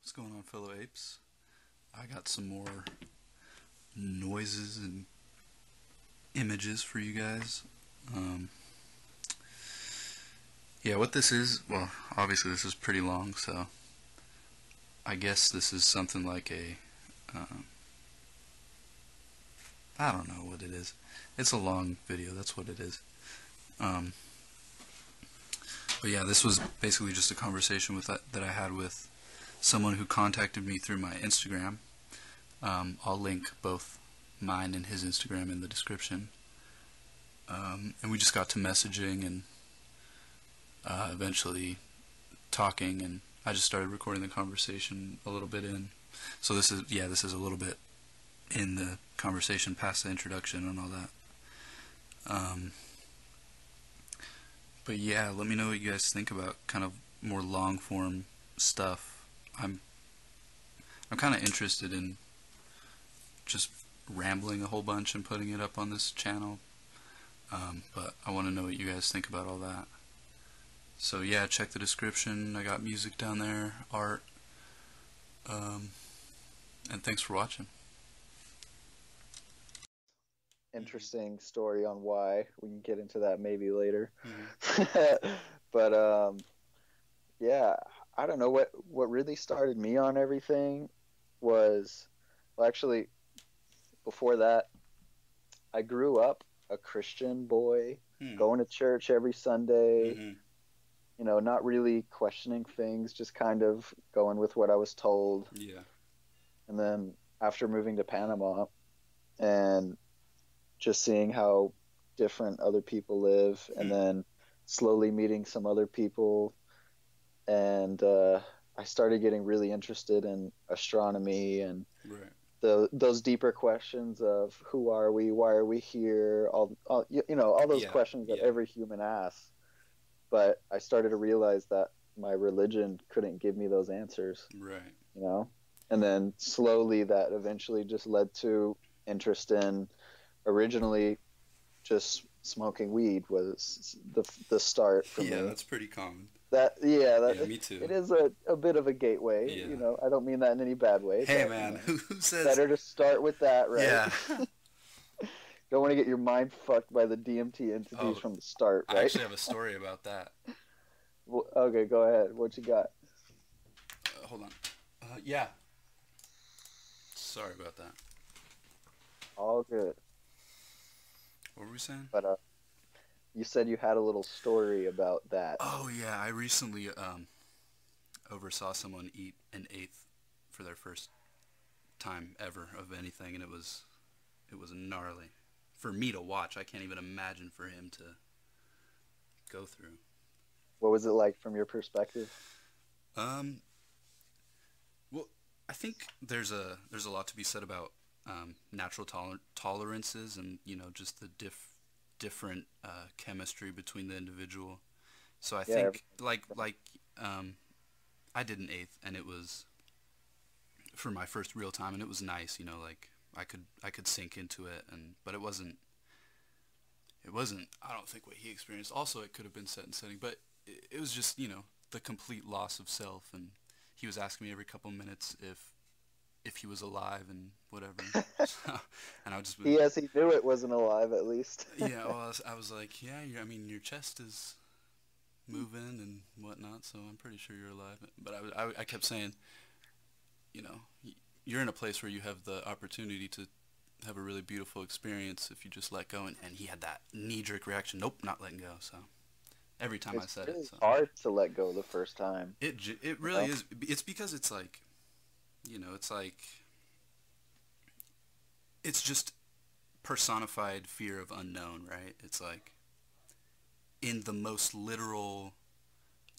What's going on, fellow apes? I got some more noises and images for you guys. Yeah, what this is, well, obviously this is pretty long, so I guess this is something like I don't know what it is. It's a long video, that's what it is. But yeah, this was basically just a conversation that I had with someone who contacted me through my Instagram. I'll link both mine and his Instagram in the description. And we just got to messaging and eventually talking, and I just started recording the conversation a little bit in. So this is a little bit in the conversation past the introduction and all that. But yeah, let me know what you guys think about kind of more long form stuff. I'm kind of interested in just rambling a whole bunch and putting it up on this channel, but I want to know what you guys think about all that. So yeah, check the description. I got music down there, art, and thanks for watching. Interesting story on why. We can get into that maybe later. Mm-hmm. But yeah, I don't know what really started me on everything was, well, actually before that I grew up a Christian boy, going to church every Sunday. You know, not really questioning things, just kind of going with what I was told. Yeah. And then after moving to Panama and just seeing how different other people live, and then slowly meeting some other people, and I started getting really interested in astronomy and those deeper questions of who are we, why are we here, all those questions that every human asks. But I started to realize that my religion couldn't give me those answers. Right. You know? And then slowly that eventually just led to interest in, originally just smoking weed was the start for me. Yeah, that's pretty common. Yeah, me too. It is a bit of a gateway. Yeah. You know, I don't mean that in any bad way. Hey, but, man, you know, who says... Better to start with that, right? Yeah. Don't want to get your mind fucked by the DMT entities from the start, right? I actually have a story about that. Well, okay, go ahead. What you got? Hold on. Yeah. Sorry about that. All good. What were we saying? But you said you had a little story about that. Oh yeah, I recently oversaw someone eat an eighth for their first time ever of anything, and it was gnarly. For me to watch, I can't even imagine for him to go through. What was it like from your perspective? Well, I think there's a lot to be said about natural tolerances, and just the different chemistry between the individual. So I think like I did an eighth, and it was for my first real time, and it was nice. Like I could sink into it, but it wasn't. I don't think what he experienced. Also, it could have been set and setting, but it was just the complete loss of self. And he was asking me every couple minutes if he was alive and whatever. And I would just yes, he knew it wasn't alive at least. Yeah, well, I was like, yeah, I mean, your chest is moving and whatnot, so I'm pretty sure you're alive. But I kept saying, you're in a place where you have the opportunity to have a really beautiful experience if you just let go. And he had that knee-jerk reaction, nope, not letting go. So every time I said it. It's hard to let go the first time. It really is. It's because it's like, it's just personified fear of unknown, right? It's like in the most literal,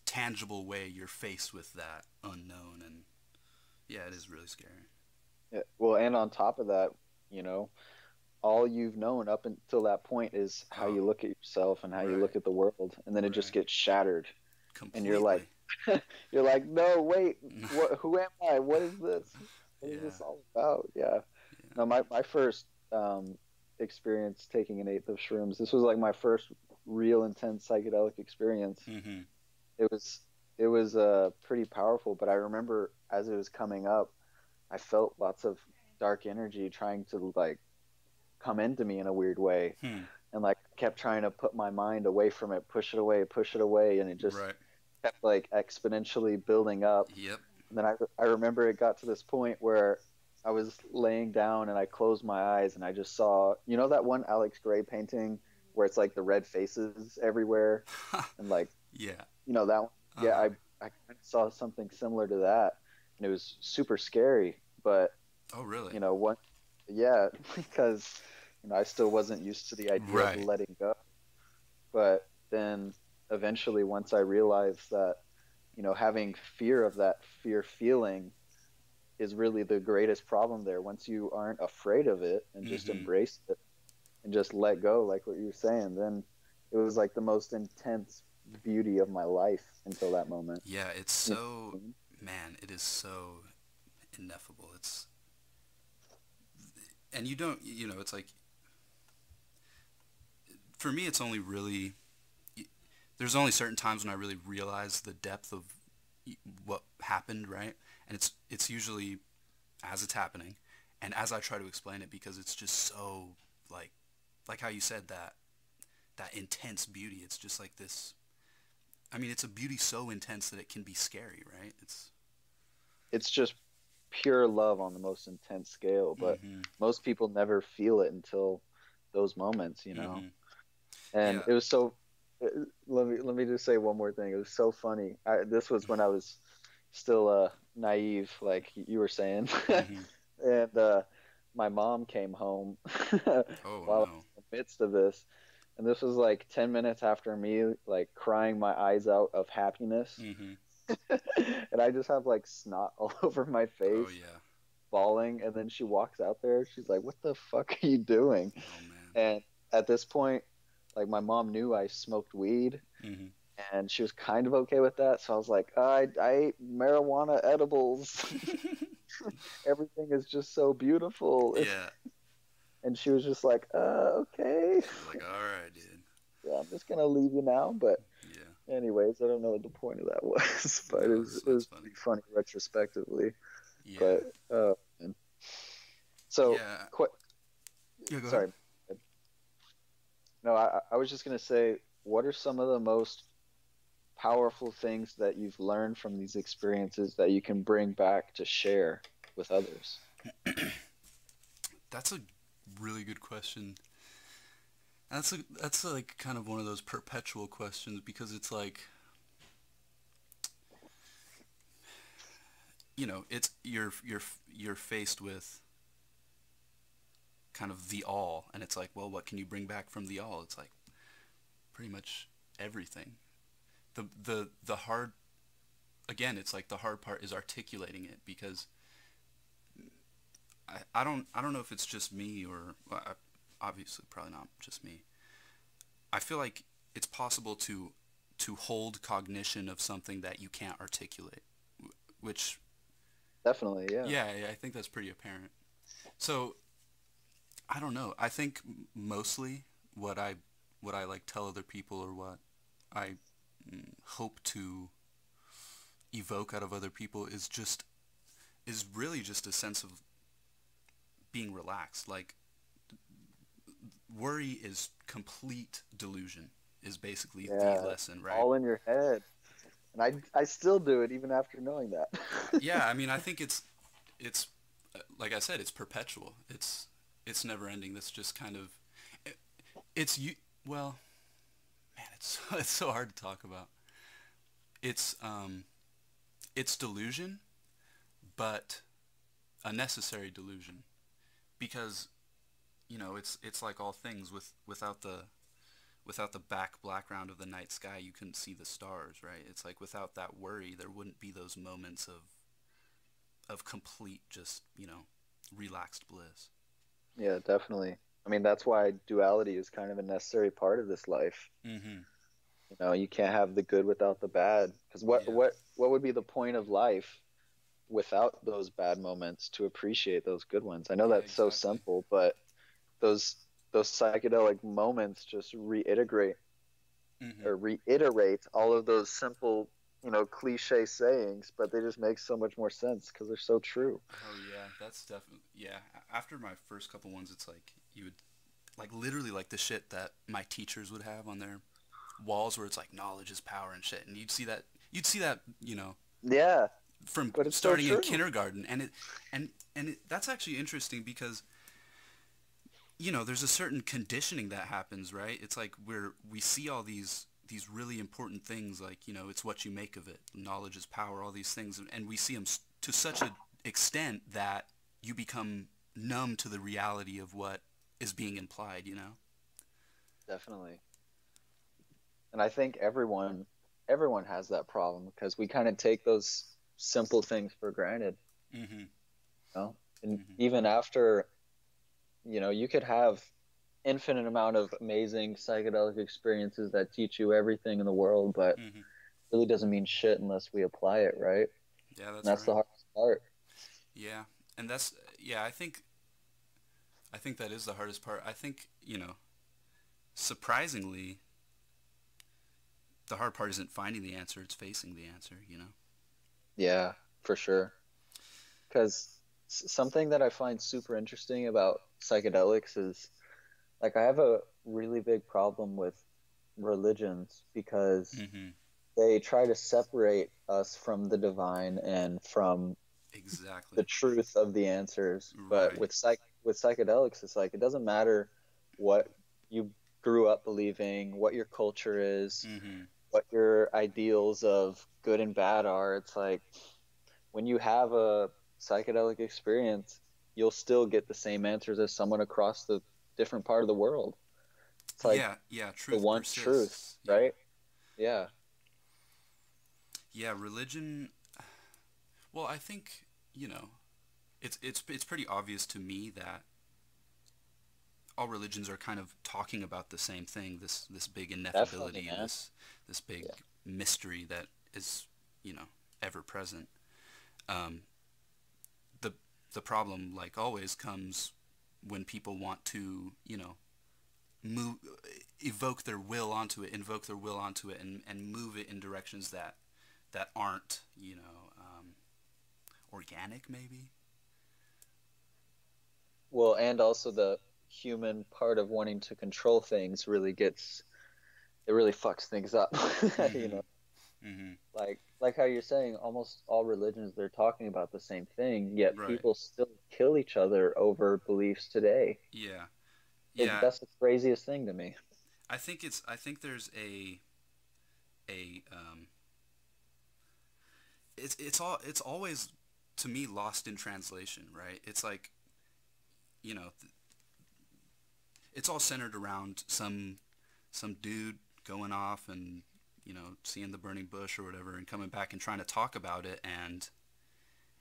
tangible way you're faced with that unknown, and yeah, it is really scary. Yeah. Well, and on top of that, all you've known up until that point is how you look at yourself and how you look at the world, and then it just gets shattered. Completely. And you're like, no, wait, who am I? What is this? What is this all about? Yeah. No, my first experience taking an eighth of shrooms. This was like my first real intense psychedelic experience. Mm-hmm. It it was pretty powerful. But I remember as it was coming up, I felt lots of dark energy trying to like come into me in a weird way, Hmm. and like kept trying to put my mind away from it, push it away, and it just Right. kept like exponentially building up. Yep. And then I remember it got to this point where I was laying down and I closed my eyes and I just saw, you know, that one Alex Gray painting where it's like the red faces everywhere and like, Yeah. you know, that one. Yeah, Uh-huh. I kind of saw something similar to that, and it was super scary. But Oh, really? you know what? Yeah, because you know I still wasn't used to the idea of Right. letting go. But then eventually, once I realized that, you know, having fear of that fear feeling is really the greatest problem there. Once you aren't afraid of it and just Mm-hmm. embrace it and just let go, like what you were saying, then it was like the most intense beauty of my life until that moment. Yeah, it's You so, know? man, it is so ineffable. It's, and you don't, you know, it's like, for me, it's only really, there's only certain times when I really realize the depth of what happened, right? And it's usually as it's happening, and as I try to explain it, because it's just so like how you said that intense beauty. It's just like this. I mean, it's a beauty so intense that it can be scary, right? It's. It's just pure love on the most intense scale, but Mm-hmm. most people never feel it until those moments, you know. Mm-hmm. And Yeah. it was so. Let me just say one more thing. It was so funny. This was when I was still naive, like you were saying, Mm-hmm. and my mom came home Oh while I no. was in the midst of this, and this was like 10 minutes after me like crying my eyes out of happiness, Mm-hmm. and I just have like snot all over my Oh face, yeah. bawling, and then she walks out there. She's like, "What the fuck are you doing?" Oh man. And at this point, like my mom knew I smoked weed, Mm-hmm. and she was kind of okay with that. So I was like, I ate marijuana edibles. Everything is just so beautiful. Yeah. And she was just like, okay. She's like, all right, dude. Yeah, I'm just gonna leave you now. But Yeah. anyways, I don't know what the point of that was, but No, it that's was funny. pretty funny retrospectively. Yeah. But and so Yeah. qu- Yeah. Go ahead. sorry. No, I was just gonna say, what are some of the most powerful things that you've learned from these experiences that you can bring back to share with others? That's a really good question. That's like kind of one of those perpetual questions because it's like, you know, it's you're faced with kind of the all, and it's like, well, what can you bring back from the all? It's like pretty much everything. The hard, again, it's like the hard part is articulating it because I don't know if it's just me or well, obviously probably not just me. I feel like it's possible to hold cognition of something that you can't articulate, which Definitely, yeah. yeah, I think that's pretty apparent. So I don't know. I think mostly what I what I like tell other people or what I hope to evoke out of other people is really just a sense of being relaxed. Like worry is complete delusion is basically the Yeah, lesson, right? all in your head. And I still do it even after knowing that. Yeah, I mean, I think it's like I said, it's perpetual. It's never ending. That's just kind of it, it's you. Well, man, it's it's so hard to talk about. It's it's delusion, but a necessary delusion because you know it's like all things without the background of the night sky you couldn't see the stars, right? It's like without that worry there wouldn't be those moments of complete just relaxed bliss. Yeah, definitely. I mean, that's why duality is kind of a necessary part of this life. Mm-hmm. You know, you can't have the good without the bad. Because what Yeah. what what would be the point of life without those bad moments to appreciate those good ones? I know Yeah, that's so exactly. simple, but those those psychedelic moments just reiterate Mm-hmm. or reiterate all of those simple cliche sayings, but they just make so much more sense because they're so true. Oh yeah, that's definitely yeah. After my first couple ones, it's like you would like literally like the shit that my teachers would have on their walls, where it's like knowledge is power and shit, and you'd see that Yeah, from but it's so starting in true. kindergarten, that's actually interesting because there's a certain conditioning that happens, right? It's like we see all these really important things, like it's what you make of it, knowledge is power, all these things, and we see them to such an extent that you become numb to the reality of what is being implied. Definitely. And I think everyone has that problem because we kind of take those simple things for granted, Mm-hmm. you know? And Mm-hmm. even after, you could have infinite amount of amazing psychedelic experiences that teach you everything in the world, but Mm-hmm. really doesn't mean shit unless we apply it, right? Yeah, And that's that's the right. hardest part. Yeah, and that's yeah. I think that is the hardest part. I think surprisingly, the hard part isn't finding the answer; it's facing the answer. Yeah, for sure. Because something that I find super interesting about psychedelics is like I have a really big problem with religions because Mm-hmm. they try to separate us from the divine and from the Exactly. truth of the answers. But Right. with psychedelics, it's like it doesn't matter what you grew up believing, what your culture is, Mm-hmm. what your ideals of good and bad are. It's like when you have a psychedelic experience, you'll still get the same answers as someone across the different part of the world. It's like Yeah. Yeah. the Truth one truth, persists. Yeah. right? Yeah, Yeah. Religion. Well, I think it's pretty obvious to me that all religions are kind of talking about the same thing. This big definitely, ineffability. man. This big Yeah. mystery that is ever present. Um, the the problem, like always, comes when people want to move invoke their will onto it, and move it in directions that aren't organic, maybe. Well, and also the human part of wanting to control things it really fucks things up. You Mm-hmm. know, Mm-hmm. like how you're saying almost all religions they're talking about the same thing, yet Right. people still kill each other over beliefs today. Yeah. Yeah. That's the craziest thing to me. I think there's a it's always to me lost in translation, right? It's like you know it's all centered around some dude going off and seeing the burning bush or whatever, and coming back and trying to talk about it, and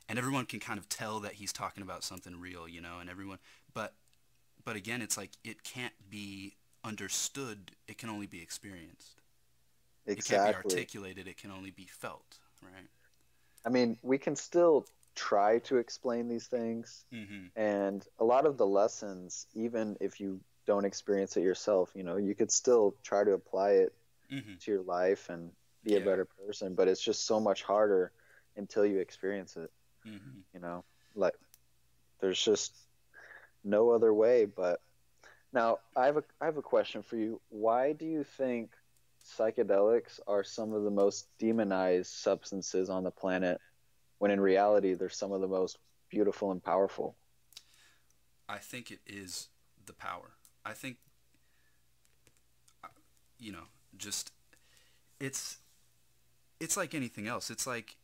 everyone can kind of tell that he's talking about something real, and everyone, but again, it's like it can't be understood, it can only be experienced. It can't be Exactly. articulated, it can only be felt, right? I mean, we can still try to explain these things, Mm-hmm. and a lot of the lessons, even if you don't experience it yourself, you could still try to apply it Mm-hmm. to your life and be a Yeah. better person, but it's just so much harder until you experience it, Mm-hmm. you know? Like there's just no other way. But now I have a question for you. Why do you think psychedelics are some of the most demonized substances on the planet when in reality they're some of the most beautiful and powerful? I think it is the power. I think you know just it's it's like anything else. It's like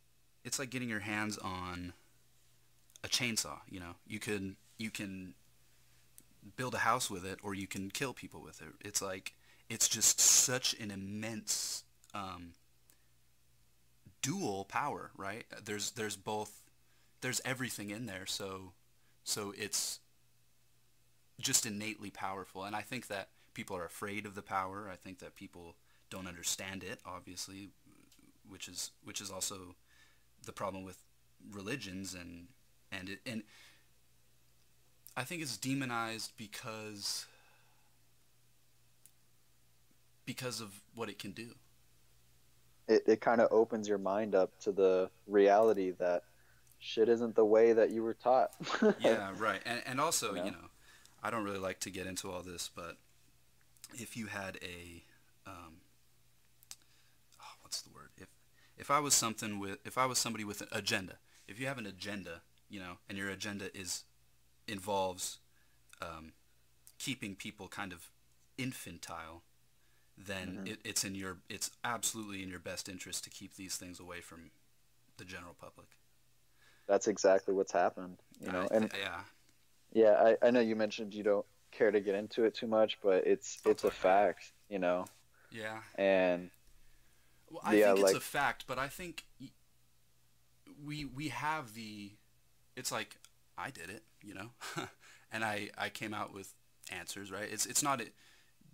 getting your hands on a chainsaw. You can build a house with it, or you can kill people with it. It's just such an immense dual power, right? There's both. There's everything in there, so it's just innately powerful. And I think that people are afraid of the power. I think that people don't understand it, obviously, which is also the problem with religions, and I think it's demonized because of what it can do. it kind of opens your mind up to the reality that shit isn't the way that you were taught. Yeah, right. And You also, know? I don't really like to get into all this, but if you had a, um, what's the word? If I was if I was somebody with an agenda, if you have an agenda, and your agenda involves um, keeping people kind of infantile, then Hmm. it's absolutely in your best interest to keep these things away from the general public. That's exactly what's happened, you know? And Yeah, yeah, I know you mentioned you don't care to get into it too much, but I'll it's a talk about it. fact, you know? Yeah. And Well, I yeah, think it's a like, fact, but I think we have the. It's like I did it, and I came out with answers, right? It's not it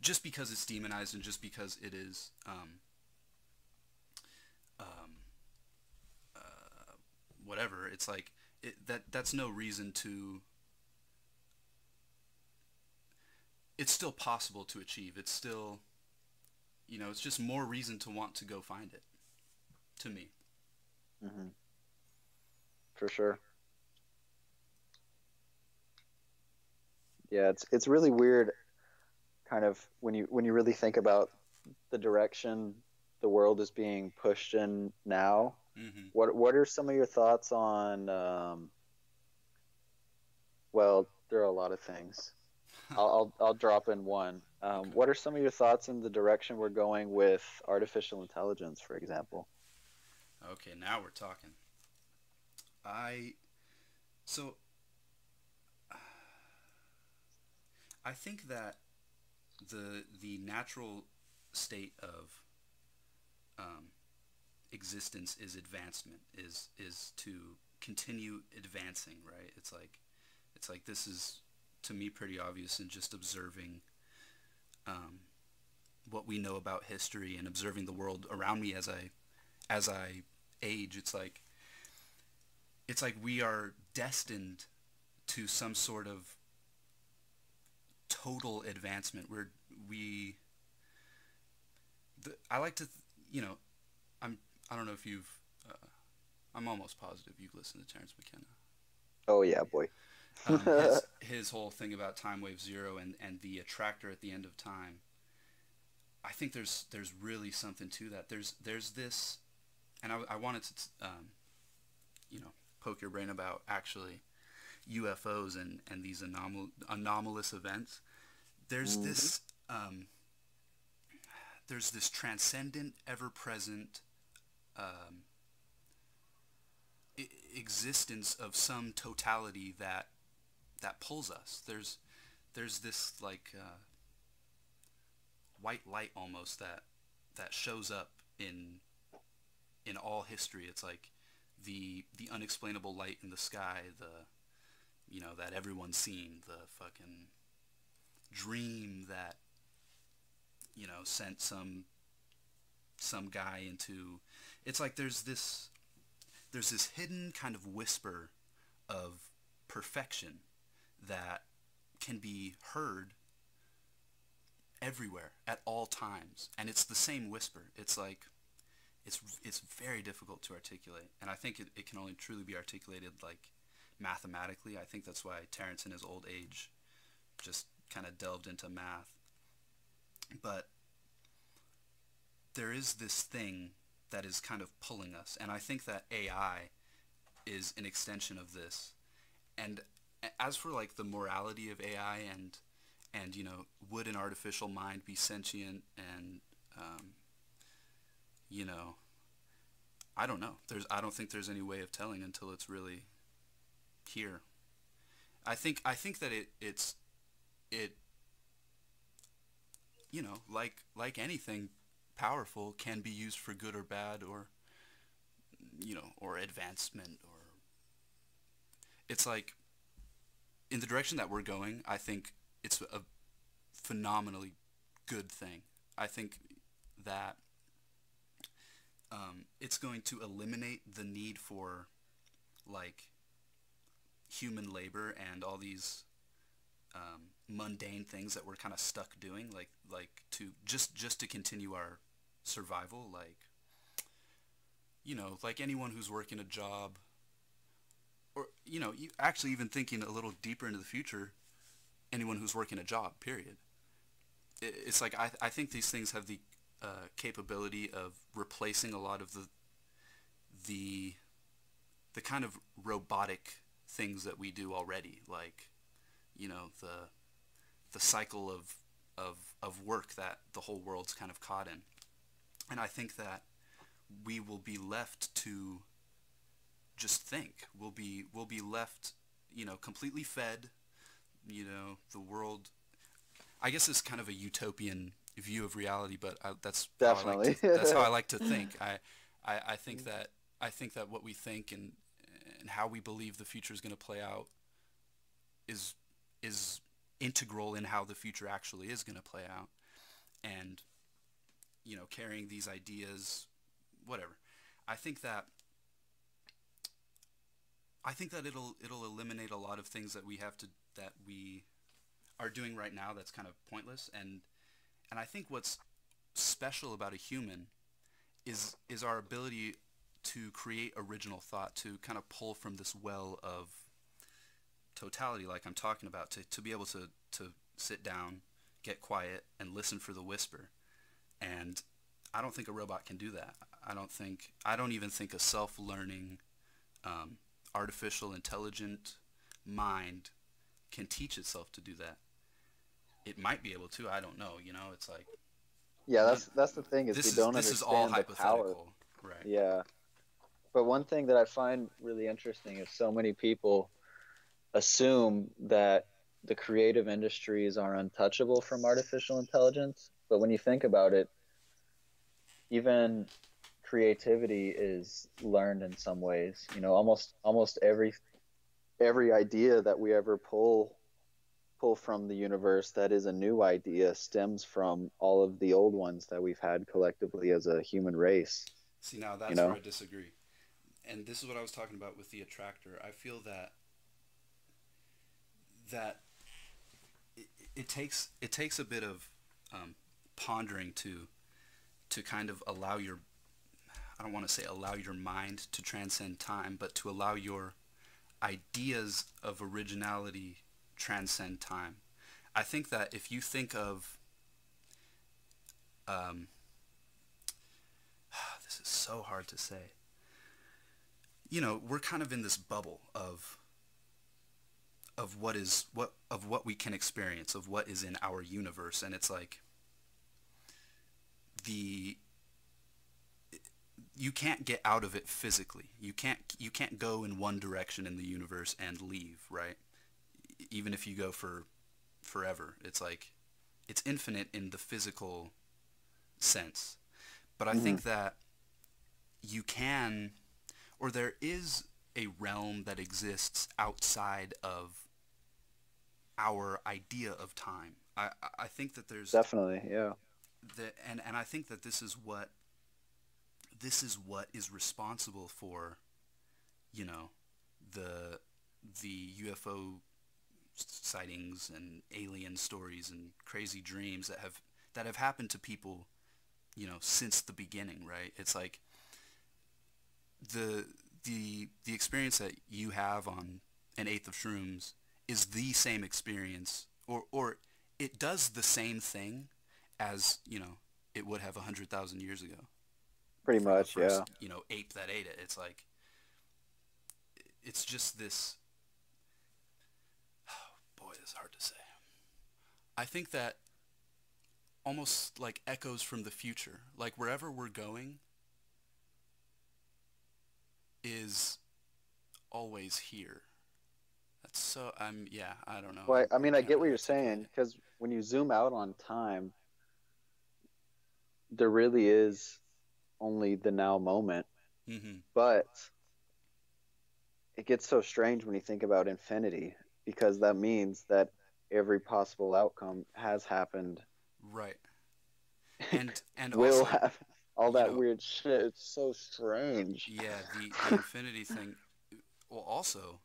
just because it's demonized and just because it is um, whatever. It's like that's no reason to. It's still possible to achieve. It's still, it's just more reason to want to go find it. To me. mhm, for sure. Yeah, it's really weird kind of when you really think about the direction the world is being pushed in now. Mm-hmm. What are some of your thoughts on well, there are a lot of things. I'll drop in one. Okay. What are some of your thoughts in the direction we're going with artificial intelligence, for example? Okay. Now we're talking. I so I think that the natural state of um, existence is advancement. Is to continue advancing. Right. It's like this is to me pretty obvious in just observing um, what we know about history and observing the world around me as I age. It's like we are destined to some sort of total advancement. We I like to I'm I don't know if you've I'm almost positive you've listened to Terrence McKenna. Oh yeah, boy. His whole thing about time wave zero and the attractor at the end of time. I think there's really something to that. There's this, and I wanted to poke your brain about actually UFOs and these anomalous events. There's Hmm. this um, there's this transcendent, ever present um, existence of some totality that pulls us. There's this like white light almost that shows up in all history. It's like the unexplainable light in the sky, the that everyone's seen, the fucking dream that sent some guy into. It's like there's this hidden kind of whisper of perfection that can be heard everywhere at all times, and it's the same whisper. It's like it's very difficult to articulate, and I think it can only truly be articulated like mathematically. I think that's why Terrence in his old age just kind of delved into math. But there is this thing that is kind of pulling us, and I think that AI is an extension of this. And as for like the morality of AI and would an artificial mind be sentient and um, you know I don't know. I don't think there's any way of telling until it's really here. I think that it like anything powerful can be used for good or bad or advancement or it's like in the direction that we're going. I think it's a phenomenally good thing. I think that it's going to eliminate the need for like human labor and all these mundane things that we're kind of stuck doing, like to just to continue our survival. Like like anyone who's working a job, or you actually even thinking a little deeper into the future, anyone who's working a job, period. It's like I think these things have the capability of replacing a lot of the the kind of robotic things that we do already, like the cycle of work that the whole world's kind of caught in. And I think that we will be left to just think. We'll be left, completely fed. The world. I guess it's kind of a utopian view of reality, but that's how I like Definitely. to. That's how I like to think. I think that what we think and how we believe the future is going to play out is is integral in how the future actually is going to play out. And carrying these ideas, whatever. I think that it'll eliminate a lot of things that we are doing right now that's kind of pointless. And I think what's special about a human is our ability to create original thought, to kind of pull from this well of totality, like I'm talking about, to be able to sit down, get quiet, and listen for the whisper. And I don't think a robot can do that. I don't even think a self-learning, artificial intelligent mind can teach itself to do that. It might be able to. I don't know. It's like Yeah, none, that's the thing, is we don't this is all understand the power. hypothetical, right? Yeah. But one thing that I find really interesting is so many people assume that the creative industries are untouchable from artificial intelligence. But when you think about it, even creativity is learned in some ways. Almost every idea that we ever pull from the universe that is a new idea stems from all of the old ones that we've had collectively as a human race, See, now you that's where know? I disagree. And this is what I was talking about with the attractor. I feel that it takes a bit of pondering to kind of allow your, I don't want to say allow your mind to transcend time, but to allow your ideas of originality transcend time. I think that if you think of um, this is so hard to say. We're kind of in this bubble of what we can experience, of what is in our universe, and it's like the you can't get out of it physically. You can't go in one direction in the universe and leave, right? Even if you go for forever, it's like it's infinite in the physical sense. But I Hmm. think that you can, or there is a realm that exists outside of our idea of time. I think that there's Definitely, yeah. and I think that this is what is responsible for, you know, the UFO sightings and alien stories and crazy dreams that have happened to people, since the beginning, right? It's like the experience that you have on an eighth of shrooms is the same experience, or it does the same thing as it would have 100,000 years ago Pretty for the much, first yeah. ape that ate it. It's like it's just this. Boy, this is hard to say. I think that almost like echoes from the future, like wherever we're going is always here. That's so. Yeah. I don't know. Well, I I mean, I can't get what really you're articulate saying, it. because when you zoom out on time, there really is only the now moment. Mm-hmm. But it gets so strange when you think about infinity, because that means that every possible outcome has happened, Right. And will also, happen, all you that know, weird shit. It's so strange. yeah, the infinity thing. Well, also,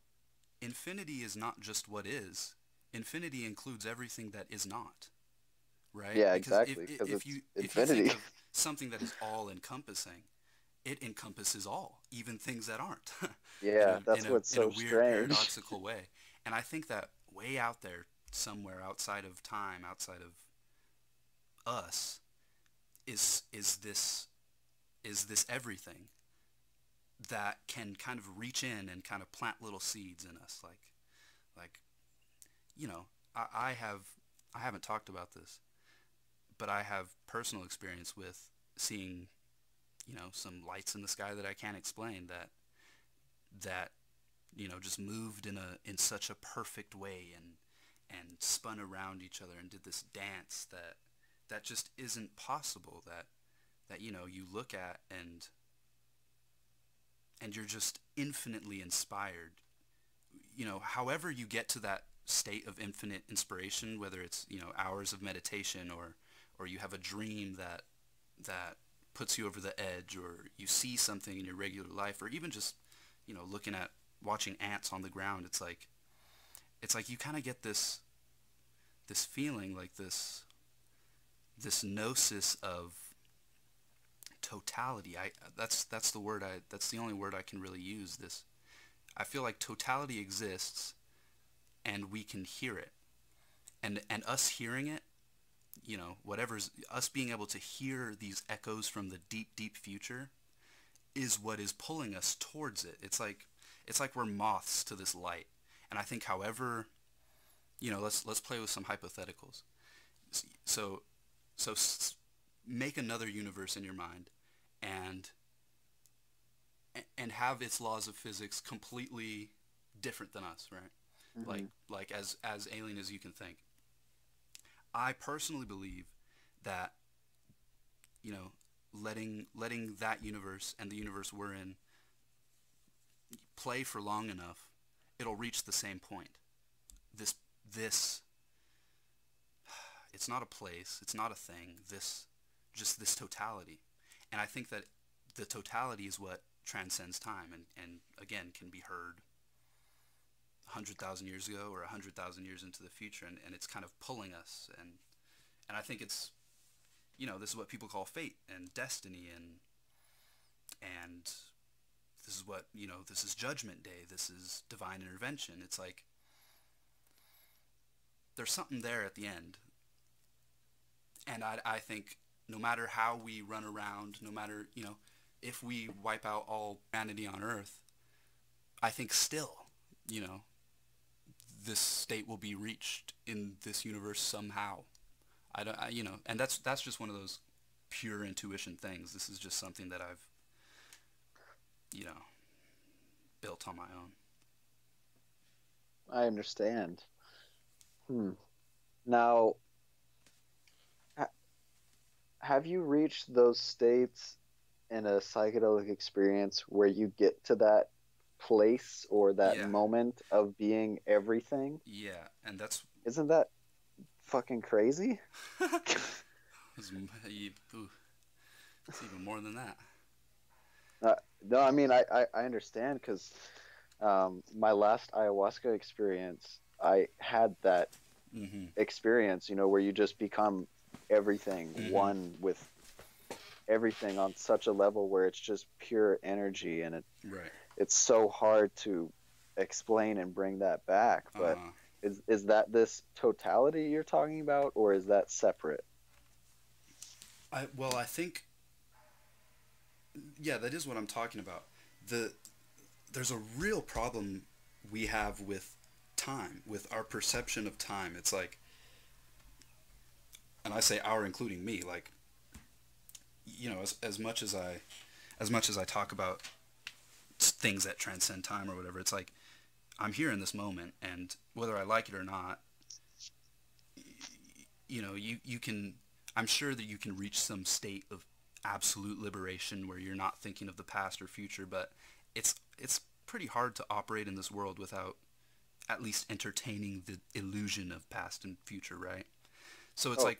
infinity is not just what is. Infinity includes everything that is not, right? Yeah, Because exactly, because if it's you think infinity. of something that is all encompassing, it encompasses all, even things that aren't, Yeah, that's what's in a so weird strange. paradoxical way. And I think that way out there, somewhere outside of time, outside of us, is this everything that can kind of reach in and kind of plant little seeds in us, like you know, I haven't talked about this, but I have personal experience with seeing, some lights in the sky that I can't explain, that just moved in such a perfect way, and spun around each other and did this dance that just isn't possible, that you look at, and you're just infinitely inspired. However you get to that state of infinite inspiration, whether it's hours of meditation, or you have a dream that puts you over the edge, or you see something in your regular life, or even just looking at watching ants on the ground. It's like you kind of get this feeling, like this gnosis of totality. That's the word, that's the only word I can really use. This I feel like totality exists, and we can hear it, and us hearing it, whatever's us being able to hear these echoes from the deep, deep future, is what is pulling us towards it. It's like we're moths to this light. And I think, however, let's play with some hypotheticals. So so make another universe in your mind, and and have its laws of physics completely different than us, right? Like Hmm. like as alien as you can think. I personally believe that, you know, letting that universe and the universe we're in play for long enough, it'll reach the same point. This it's not a place, it's not a thing. Just this totality. And I think that the totality is what transcends time, and again can be heard 100,000 years ago or 100,000 years into the future, and it's kind of pulling us, and I think it's, this is what people call fate and destiny, and this is what, this is judgment day, this is divine intervention. It's like there's something there at the end. And I think no matter how we run around, no matter, if we wipe out all humanity on Earth, I think still, you know, this state will be reached in this universe somehow. I don't, and that's just one of those pure intuition things. This is just something that I've, you know, built on my own. I understand. Hmm. Now, ha have you reached those states in a psychedelic experience where you get to that place or that Yeah, moment of being everything? yeah, and that's Isn't that fucking crazy? it's, ooh, it's even more than that. No, I mean, I understand because my last ayahuasca experience, I had that Mm-hmm. experience, where you just become everything, Mm-hmm. one with everything on such a level where it's just pure energy, and Right. it's so hard to explain and bring that back. But Uh-huh. is that this totality you're talking about, or is that separate? I think, yeah, that is what I'm talking about. The There's a real problem we have with time, with our perception of time. It's like, and I say our, including me, like, as much as I talk about things that transcend time or whatever, it's like I'm here in this moment, and whether I like it or not, you can, I'm sure that you can reach some state of absolute liberation where you're not thinking of the past or future, but it's pretty hard to operate in this world without at least entertaining the illusion of past and future, right? So it's Oh, like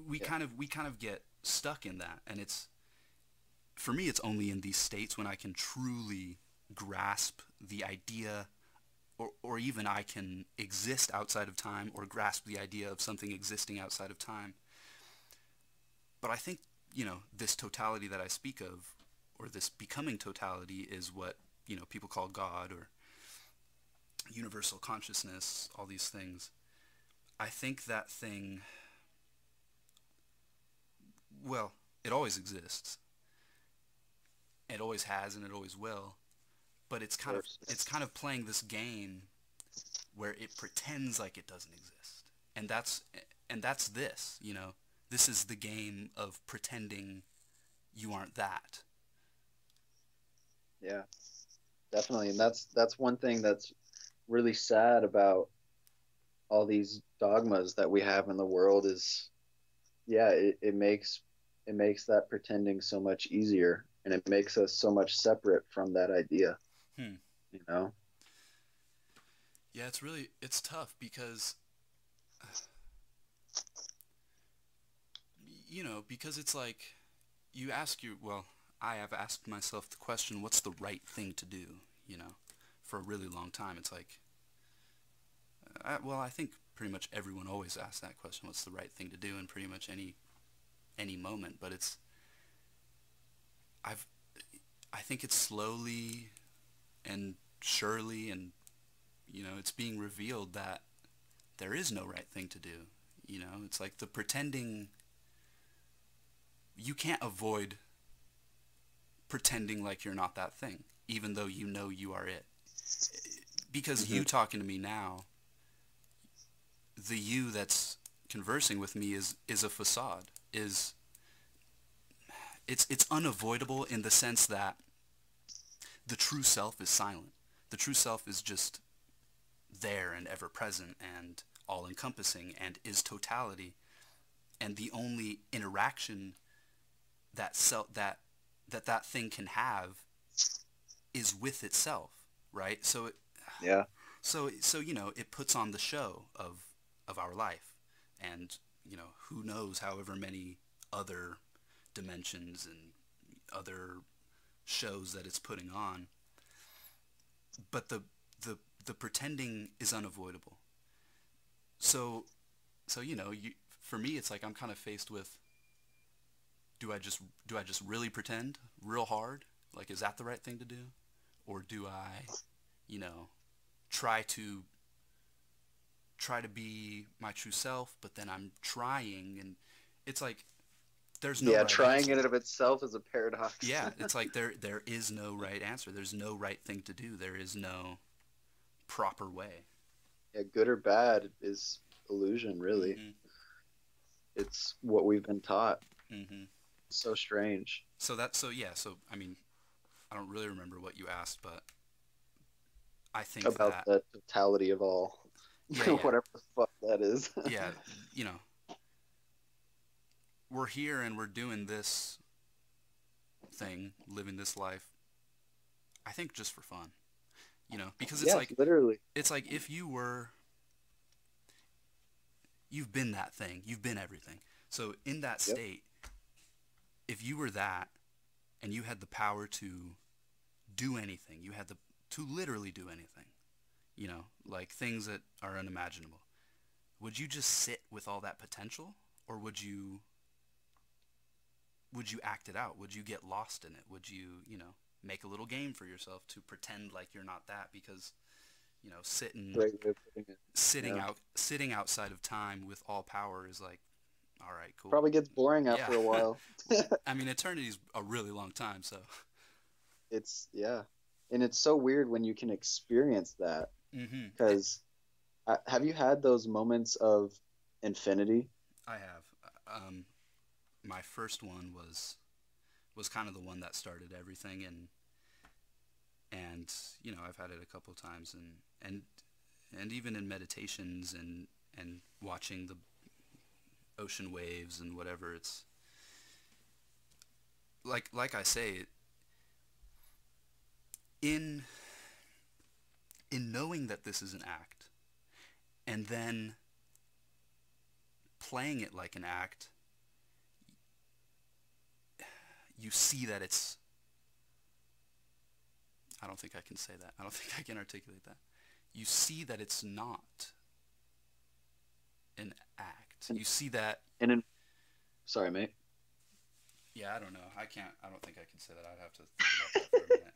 we yeah. kind of get stuck in that, and it's, for me, it's only in these states when I can truly grasp the idea, or even I can exist outside of time, or grasp the idea of something existing outside of time. But I think, this totality that I speak of, or this becoming totality is what, people call God or universal consciousness, all these things. I think that thing, well, it always exists. It always has and it always will. But Of course. it's kind of playing this game where it pretends like it doesn't exist. And that's this, This is the game of pretending you aren't that. Yeah, definitely. And that's one thing that's really sad about all these dogmas that we have in the world is, yeah, it makes that pretending so much easier, and it makes us so much separate from that idea, Hmm. you know? Yeah, it's tough because because it's like I have asked myself the question, what's the right thing to do, for a really long time. It's like, I think pretty much everyone always asks that question, what's the right thing to do in pretty much any moment, but I've, I think it's slowly and surely and, it's being revealed that there is no right thing to do. It's like the pretending, you can't avoid pretending like you're not that thing, even though you are it. Because Hmm. you talking to me now, the you that's conversing with me is a facade. It's unavoidable in the sense that the true self is silent. The true self is just there and ever present and all encompassing and is totality. And the only interaction that self that thing can have is with itself, right? Yeah. So it puts on the show of our life, and who knows, however many other dimensions and other shows that it's putting on. But the pretending is unavoidable. So for me, it's like I'm kind of faced with, do I just really pretend real hard? Like, is that the right thing to do? Or do I, you know, try to try to be my true self, but then I'm trying, and it's like there's no Yeah, right trying in answer. and of itself is a paradox. Yeah, it's like there is no right answer. There's no right thing to do. There is no proper way. Yeah, good or bad is illusion, really. Mhm. It's what we've been taught. Mhm. So strange. So I mean, I don't really remember what you asked, but I think About that the totality of all, yeah, yeah, whatever the fuck that is. yeah, you know, we're here and we're doing this thing, living this life. I think just for fun, because Yeah, literally. it's like if you've been that thing, you've been everything. So in that Yep. state, if you were that and you had the power to do anything, you had the to literally do anything, like things that are unimaginable. Would you just sit with all that potential, or would you act it out? Would you get lost in it? Would you, make a little game for yourself to pretend like you're not that? Because, sitting Great way of putting it. sitting Yeah. out sitting outside of time with all power is like, all right, cool. Probably gets boring Yeah. after a while. I mean, eternity's a really long time, so. It's, yeah. And it's so weird when you can experience that. Mm-hmm. Because have you had those moments of infinity? I have. My first one was kind of the one that started everything, and I've had it a couple of times, and even in meditations and watching the ocean waves and whatever. It's like I say, in in knowing that this is an act, and then playing it like an act, you see that it's, I don't think I can say that. I don't think I can articulate that. You see that it's not an act. And, You see that, and in, sorry, mate. Yeah, I don't know. I can't. I don't think I can say that. I'd have to think about that for a minute.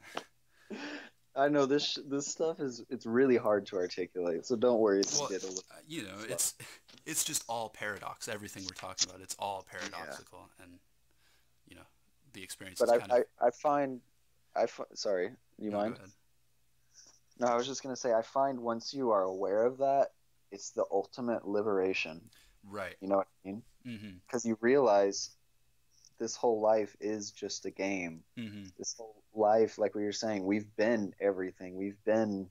I know this stuff is it's really hard to articulate, so don't worry if you Well, get a little you know, slow. it's just all paradox. Everything we're talking about, it's all Yeah, paradoxical, and you know, the experience but is kind of. I find sorry, you No, go mind? ahead. No, I was just gonna say I find once you are aware of that, it's the ultimate liberation. Right. You know what I mean? Mm-hmm. Because you realize this whole life is just a game. Mm-hmm. This whole life, like what you're saying, we've been everything. We've been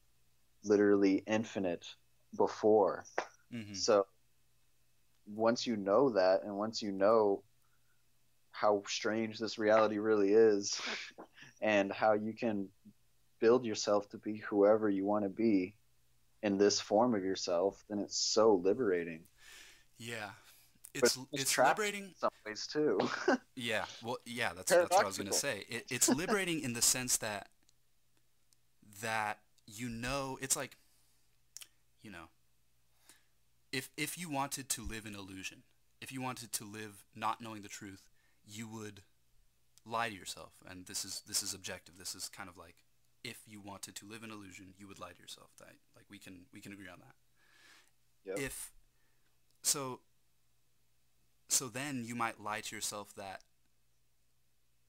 literally infinite before. Mm-hmm. So once you know that, and once you know how strange this reality really is, and how you can build yourself to be whoever you want to be in this form of yourself, then it's so liberating. Yeah. But it's It's trapping liberating. in some ways too. Yeah. Well, yeah. That's what I was gonna Paradoxical. say. It's liberating in the sense that you know it's like you know if you wanted to live in illusion, if you wanted to live not knowing the truth, you would lie to yourself. And this is objective. This is kind of like if you wanted to live in illusion, you would lie to yourself. That like we can agree on that. Yep. If so so then you might lie to yourself that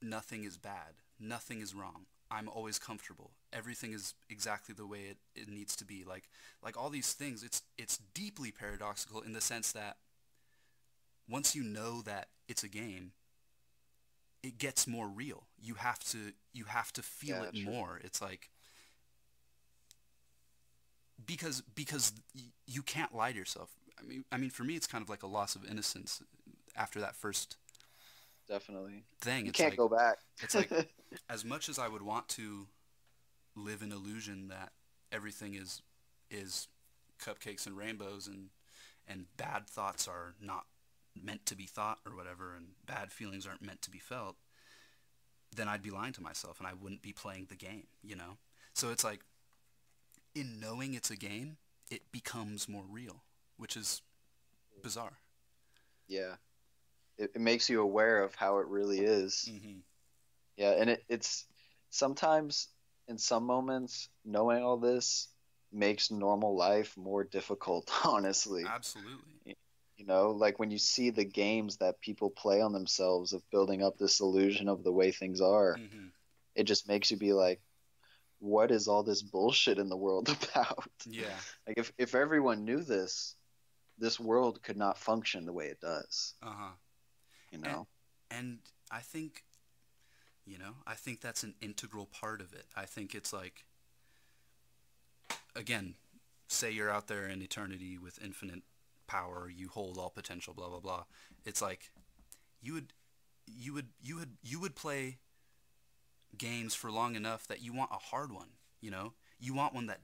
nothing is bad, nothing is wrong. I'm always comfortable. Everything is exactly the way it needs to be. Like all these things, it's deeply paradoxical in the sense that once you know that it's a game, it gets more real. You have to feel Yeah, it true. more. It's like because you can't lie to yourself. I mean for me it's kind of like a loss of innocence after that first Definitely. thing. You It's can't like go back. it's like as much as I would want to live in illusion that everything is cupcakes and rainbows and bad thoughts are not meant to be thought or whatever and bad feelings aren't meant to be felt, then I'd be lying to myself and I wouldn't be playing the game, you know? So it's like in knowing it's a game, it becomes more real, which is bizarre. Yeah. It makes you aware of how it really is. Hmm. Yeah, and it's sometimes in some moments knowing all this makes normal life more difficult, honestly. Absolutely. Y- You know, like when you see the games that people play on themselves of building up this illusion of the way things are, Hmm. it just makes you be like, what is all this bullshit in the world about? Yeah. Like if everyone knew this, this world could not function the way it does, Uh-huh. you And know? and I think that's an integral part of it. I think it's like again, say you're out there in eternity with infinite power, you hold all potential, blah blah blah. It's like you would you would play games for long enough that you want a hard one, you know? You want one that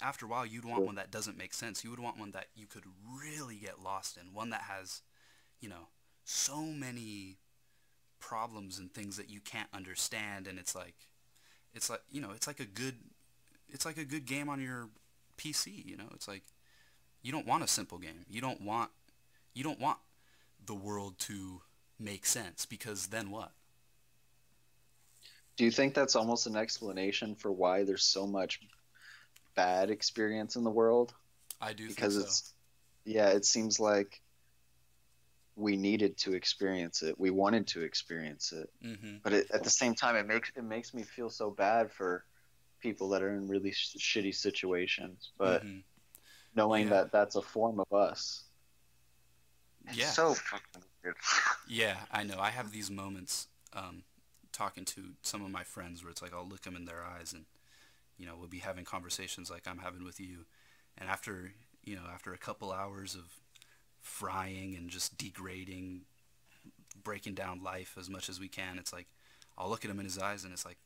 after a while you'd want True. one that doesn't make sense. You would want one that you could really get lost in, one that has, you know, so many problems and things that you can't understand and it's like, it's like a good game on your PC, you know? It's like you don't want a simple game. You don't want the world to make sense because then what? Do you think that's almost an explanation for why there's so much bad experience in the world? I do think Because so. yeah, it seems like we needed to experience it. We wanted to experience it. Mhm. But at the same time, it makes me feel so bad for people that are in really shitty situations. But Mhm. knowing Yeah. that that's a form of us, it's Yeah. so fucking weird. Yeah, I know. I have these moments talking to some of my friends where it's like I'll look them in their eyes and we'll be having conversations like I'm having with you and after a couple hours of frying and just degrading, breaking down life as much as we can, it's like I'll look at him in his eyes and it's like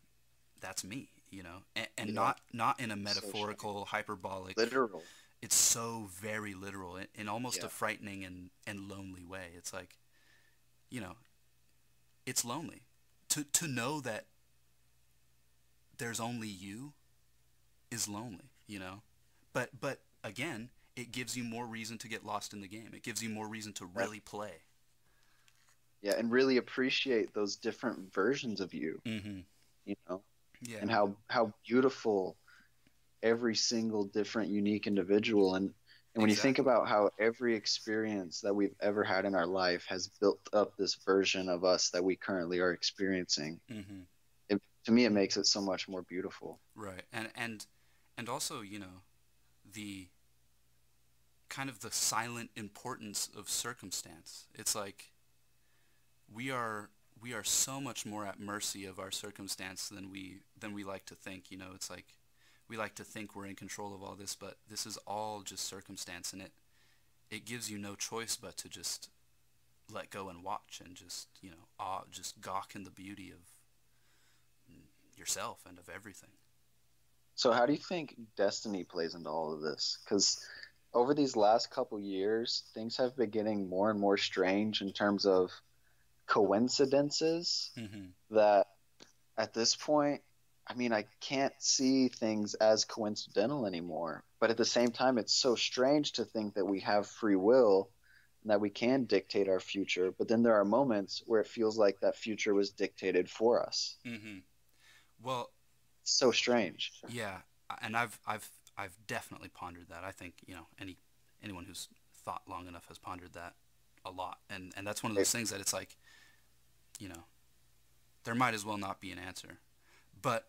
that's me, and Yeah, not in a so strange. metaphorical, hyperbolic. Literal. It's so very literal in almost a Yeah, frightening and lonely way. It's like you know, it's lonely to know that there's only you is lonely. But again, it gives you more reason to get lost in the game. It gives you more reason to that really play. Yeah, and really appreciate those different versions of you, Mm-hmm. you know, Yeah. and how beautiful every single different unique individual, and when you think Exactly. about how every experience that we've ever had in our life has built up this version of us that we currently are experiencing, Mm-hmm. to me it makes it so much more beautiful. Right. And also, the kind of the silent importance of circumstance. It's like we are we are so much more at mercy of our circumstance than we like to think. It's like we like to think we're in control of all this, but this is all just circumstance, and it gives you no choice but to just let go and watch and just just gawk in the beauty of yourself and of everything. So how do you think destiny plays into all of this? Because over these last couple years, things have been getting more and more strange in terms of coincidences Mm-hmm. that at this point, I mean, I can't see things as coincidental anymore. But at the same time, it's so strange to think that we have free will and that we can dictate our future. But then there are moments where it feels like that future was dictated for us. Mm-hmm. Well, It's so strange. yeah, and I've definitely pondered that. I think anyone who's thought long enough has pondered that a lot, and that's one of Hey, those things that it's like you know there might as well not be an answer, but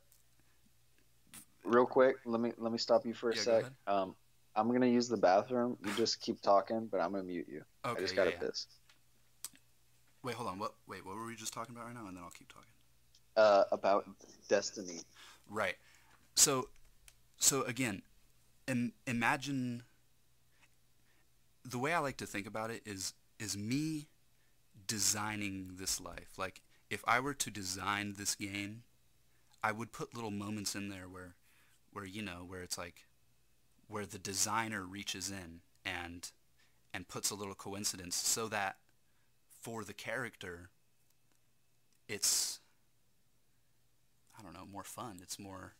real quick, let me stop you for a yeah, go sec. ahead. I'm gonna use the bathroom. You just keep talking, but I'm gonna mute you. I Okay, just yeah, gotta yeah. piss. Wait, hold on. What were we just talking about right now? And then I'll keep talking. About destiny. Right. So again, imagine the way I like to think about it is me designing this life. Like if I were to design this game, I would put little moments in there where it's like where the designer reaches in and puts a little coincidence so that for the character it's I don't know, more fun. It's more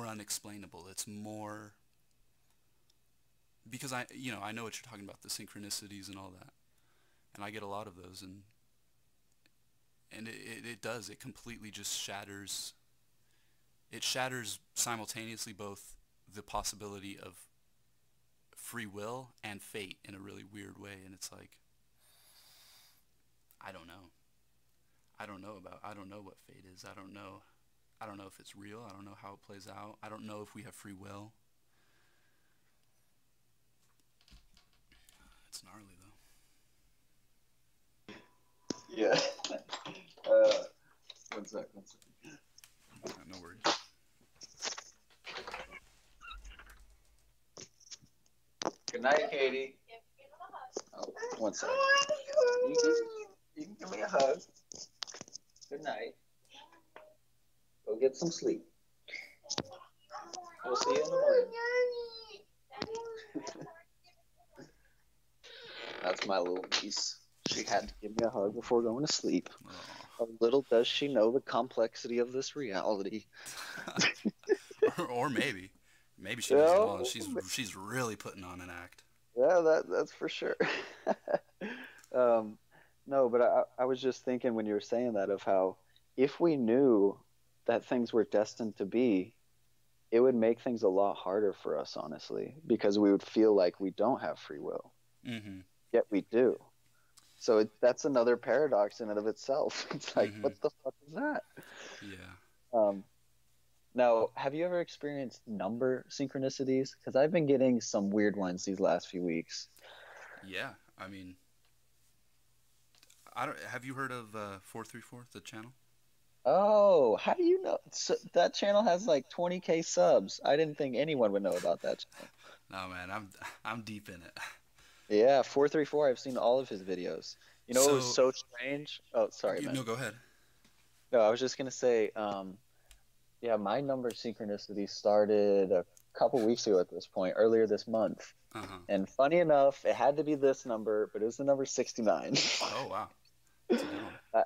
unexplainable. It's more because I know what you're talking about, the synchronicities and all that. And I get a lot of those and it does. It completely just shatters. It shatters simultaneously both the possibility of free will and fate in a really weird way. And it's like, I don't know. I don't know what fate is. I don't know if it's real. I don't know how it plays out. I don't know if we have free will. It's gnarly though. Yeah. Uh, one sec. One sec. Yeah, no worries. Good night, Katie. Oh, one sec. You can give me a hug. Good night. Go get some sleep. We'll see you in the morning. That's my little niece. She had to give me a hug before going to sleep. Oh. Little does she know the complexity of this reality. Or maybe she knows it Yeah, all and she's really putting on an act. yeah, that's for sure. um, no, but I was just thinking when you were saying that of how if we knew that things were destined to be, it would make things a lot harder for us, honestly, because we would feel like we don't have free will, Mm-hmm. yet we do. So that's another paradox in and of itself. It's like, Mm-hmm. what the fuck is that? Yeah. Um, Now, have you ever experienced number synchronicities? Because I've been getting some weird ones these last few weeks. Yeah. I mean, I don't. Have you heard of 434, the channel? Oh, how do you know? So that channel has like 20K subs. I didn't think anyone would know about that channel. No, man. I'm deep in it. Yeah, 434. I've seen all of his videos. You know what was So so strange? Oh, sorry, no, man. go ahead. No, I was just gonna say, yeah, my number synchronicity started a couple weeks ago at this point, earlier this month. Uh huh. And funny enough, it had to be this number, but it was the number 69. Oh wow, that's a good one.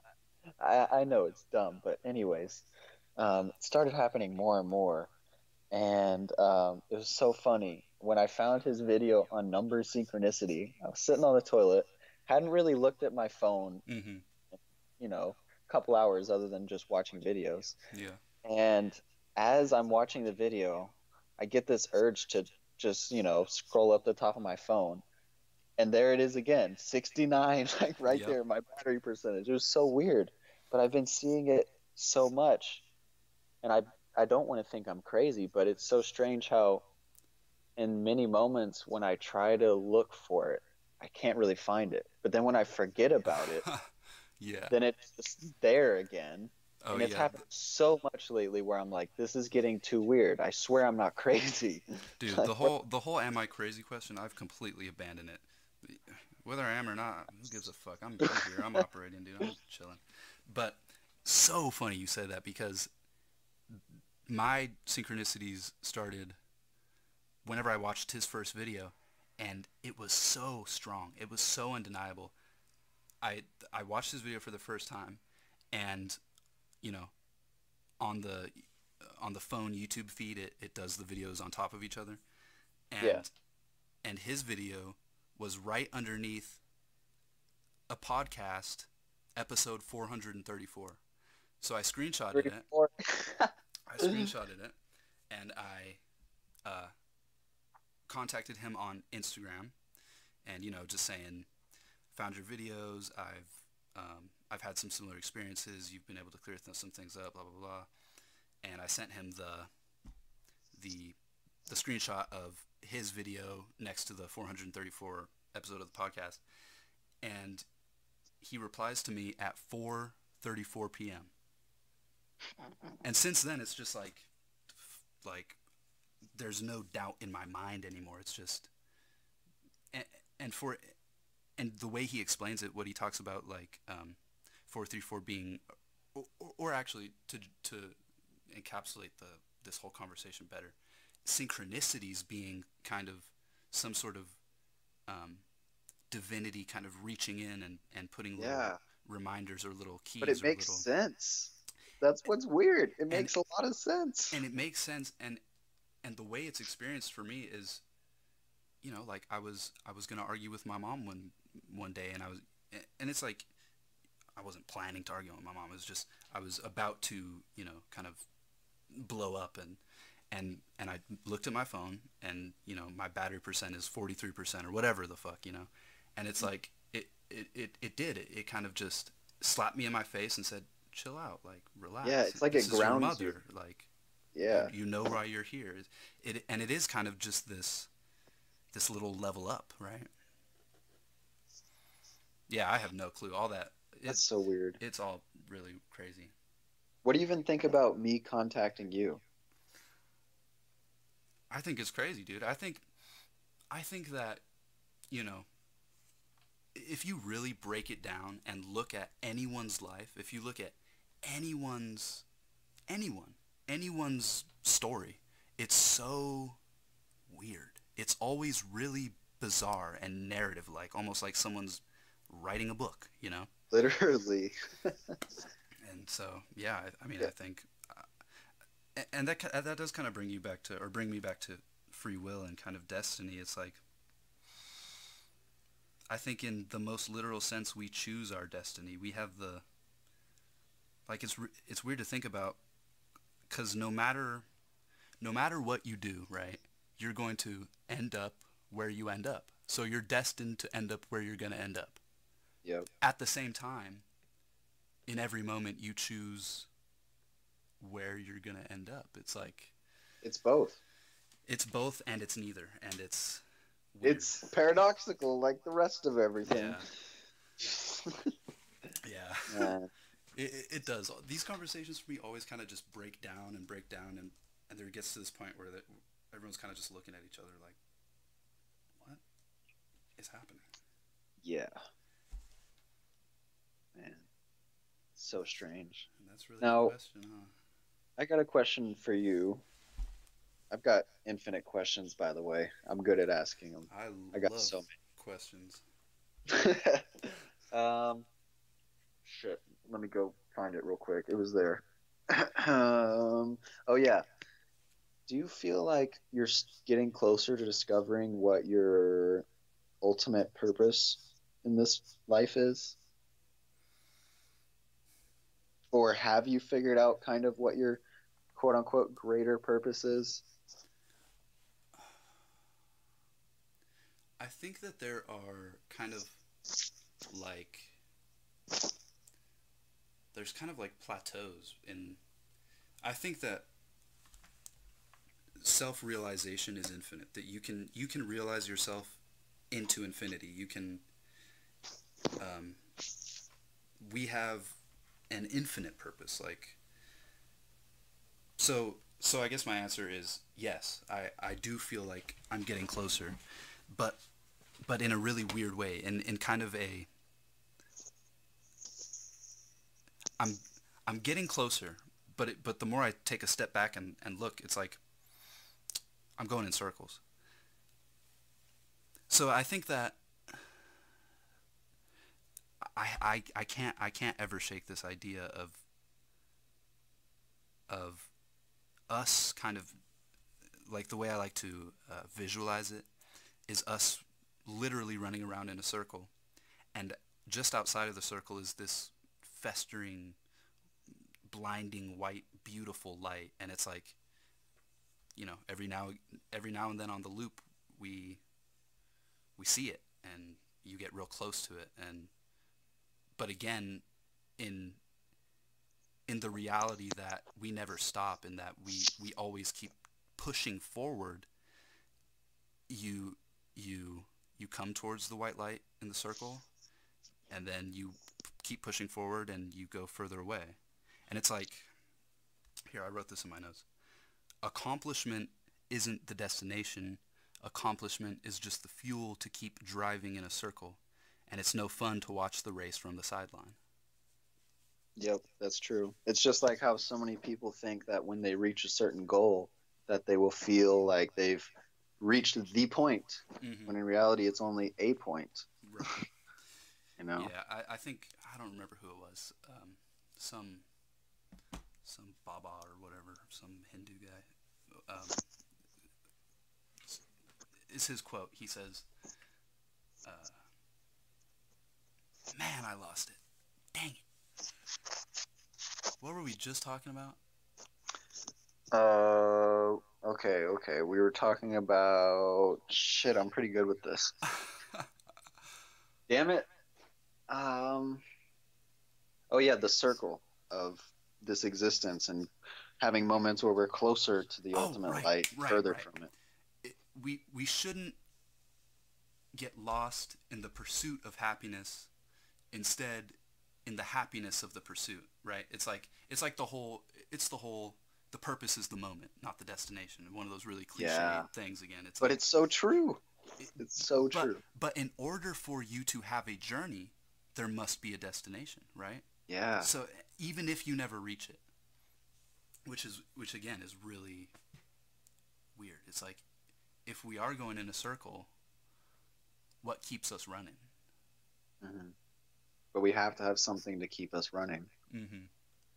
I know it's dumb, but anyways, it started happening more and more, and it was so funny when I found his video on number synchronicity. I was sitting on the toilet, hadn't really looked at my phone, Mm-hmm. a couple hours other than just watching videos. Yeah. And as I'm watching the video, I get this urge to just, scroll up the top of my phone. And there it is again, 69, like right Yep. there, my battery percentage. It was so weird. But I've been seeing it so much, and I don't want to think I'm crazy, but it's so strange how in many moments when I try to look for it, I can't really find it. But then when I forget about it, Yeah. then it's just there again. Oh And it's yeah. happened so much lately where I'm like, this is getting too weird. I swear I'm not crazy. Dude, Like, what? the whole am I crazy question, I've completely abandoned it. Whether I am or not, who gives a fuck? I'm here. I'm operating, dude. I'm chilling. But so funny you said that because my synchronicities started whenever I watched his first video, and it was so strong. It was so undeniable. I watched his video for the first time, and you know, on the phone YouTube feed, it does the videos on top of each other, Yeah. and his video was right underneath a podcast episode 434. So Three, screenshotted it. four. I screenshotted it, and I uh, contacted him on Instagram, and just saying, found your videos. I've had some similar experiences. You've been able to clear some things up. Blah blah blah. And I sent him the the screenshot of his video next to the 434 episode of the podcast, and he replies to me at 4:34 p.m. And since then, it's just like there's no doubt in my mind anymore. It's just and, and for and the way he explains it, what he talks about, like 434 being, or actually to encapsulate this whole conversation better, synchronicities being kind of some sort of um, divinity kind of reaching in and putting little Yeah. reminders or little But it keys or makes little, sense. That's what's weird. It and makes a lot of sense. and it makes sense, and the way it's experienced for me is, like I was gonna argue with my mom one day, and it's like I wasn't planning to argue with my mom. It was just I was about to kind of blow up, and I looked at my phone, and my battery percent is 43% or whatever the fuck, and it's like it kind of just slapped me in my face and said, chill out, like Yeah, relax, it's like this it is your grounds you. mother, like Yeah. you know why you're here. And it is kind of just this little level up, right? Yeah, I have no clue. All that That's so weird. it's all really crazy. What do you even think about me contacting you? I think it's crazy, dude. I think that, you know, if you really break it down and look at anyone's life, if you look at anyone's anyone anyone's story, it's so weird. It's always really bizarre and narrative like, almost like someone's writing a book, you know? Literally. And so, yeah, I mean, Yeah. I think and that does kind of bring me back to free will and kind of destiny. It's like I think in the most literal sense we choose our destiny. We have the like it's weird to think about, cuz no matter what you do, right? You're going to end up where you end up. So you're destined to end up where you're going to end up. Yep. At the same time, in every moment you choose where you're going to end up. It's like It's both. it's both and it's neither, and it's weird. It's paradoxical like the rest of everything. Yeah. Yeah. Man. It does. These conversations for me always kind of just break down, and there gets to this point where everyone's kind of just looking at each other like, what is happening? Yeah. Man. So strange. And that's really the Now, question, huh? I got a question for you. I've got infinite questions, by the way. I'm good at asking them. I I got love so questions. many. um, shit. Let me go find it real quick. It was there. Oh yeah. Do you feel like you're getting closer to discovering what your ultimate purpose in this life is? Or have you figured out kind of what your quote unquote greater purpose is? I think that there are kind of like there's kind of like plateaus in. I think that self-realization is infinite. That you can realize yourself into infinity. You can um, we have an infinite purpose. Like so I guess my answer is yes. I do feel like I'm getting closer, but in a really weird way, in kind of a I'm I'm getting closer, but the more I take a step back and look, it's like I'm going in circles. So I think that I can't ever shake this idea of us kind of like the way I like to visualize it is us literally running around in a circle, and just outside of the circle is this festering, blinding white, beautiful light, and it's like every now and then on the loop we we see it, and you get real close to it, and but again in the reality that we never stop and that we always keep pushing forward, you you come towards the white light in the circle, and then you keep pushing forward and you go further away. And it's like, here, I wrote this in my notes. Accomplishment isn't the destination. Accomplishment is just the fuel to keep driving in a circle. And it's no fun to watch the race from the sideline. Yep, that's true. It's just like how so many people think that when they reach a certain goal, that they will feel like they've reached the point, Mm-hmm. when in reality it's only a point, Right. you know? Yeah, I think, I don't remember who it was. Some some Baba or whatever, some Hindu guy. Is his quote. He says, uh, "Man, I lost it. Dang it. What were we just talking about?" Okay. We were talking about shit. I'm pretty good with this. Damn it. Um, oh yeah, the circle of this existence and having moments where we're closer to the Oh, ultimate right, light, right, further right. from it. We shouldn't get lost in the pursuit of happiness. Instead, in the happiness of the pursuit. Right? It's like the whole. The purpose is the moment, not the destination. One of those really cliche Yeah, things. Again, it's but like it's so true. it, It's so but true. in order for you to have a journey, there must be a destination, right? Yeah. So even if you never reach it, which again is really weird. It's like if we are going in a circle, what keeps us running? Hmm. But we have to have something to keep us running. Mm-hmm.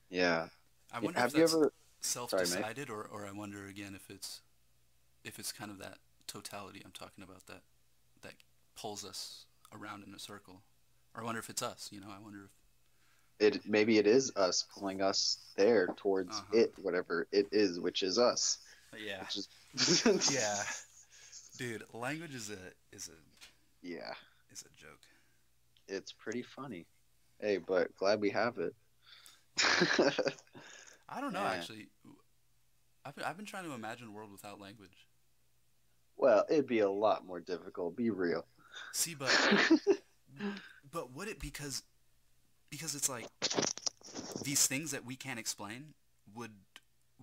Yeah. I wonder if Have you that's ever? Sorry, mate. self-decided, or I wonder again if it's kind of that totality I'm talking about that pulls us around in a circle, or I wonder if it's us. I wonder if. It maybe it is us pulling us there towards Uh huh. it, whatever it is, which is us. Yeah. Which is Yeah. Dude, language yeah, is a joke. it's pretty funny. Hey, but glad we have it. I don't know Man. actually. I've been trying to imagine a world without language. Well, it'd be a lot more difficult, be real. See, but would it, because it's like these things that we can't explain, would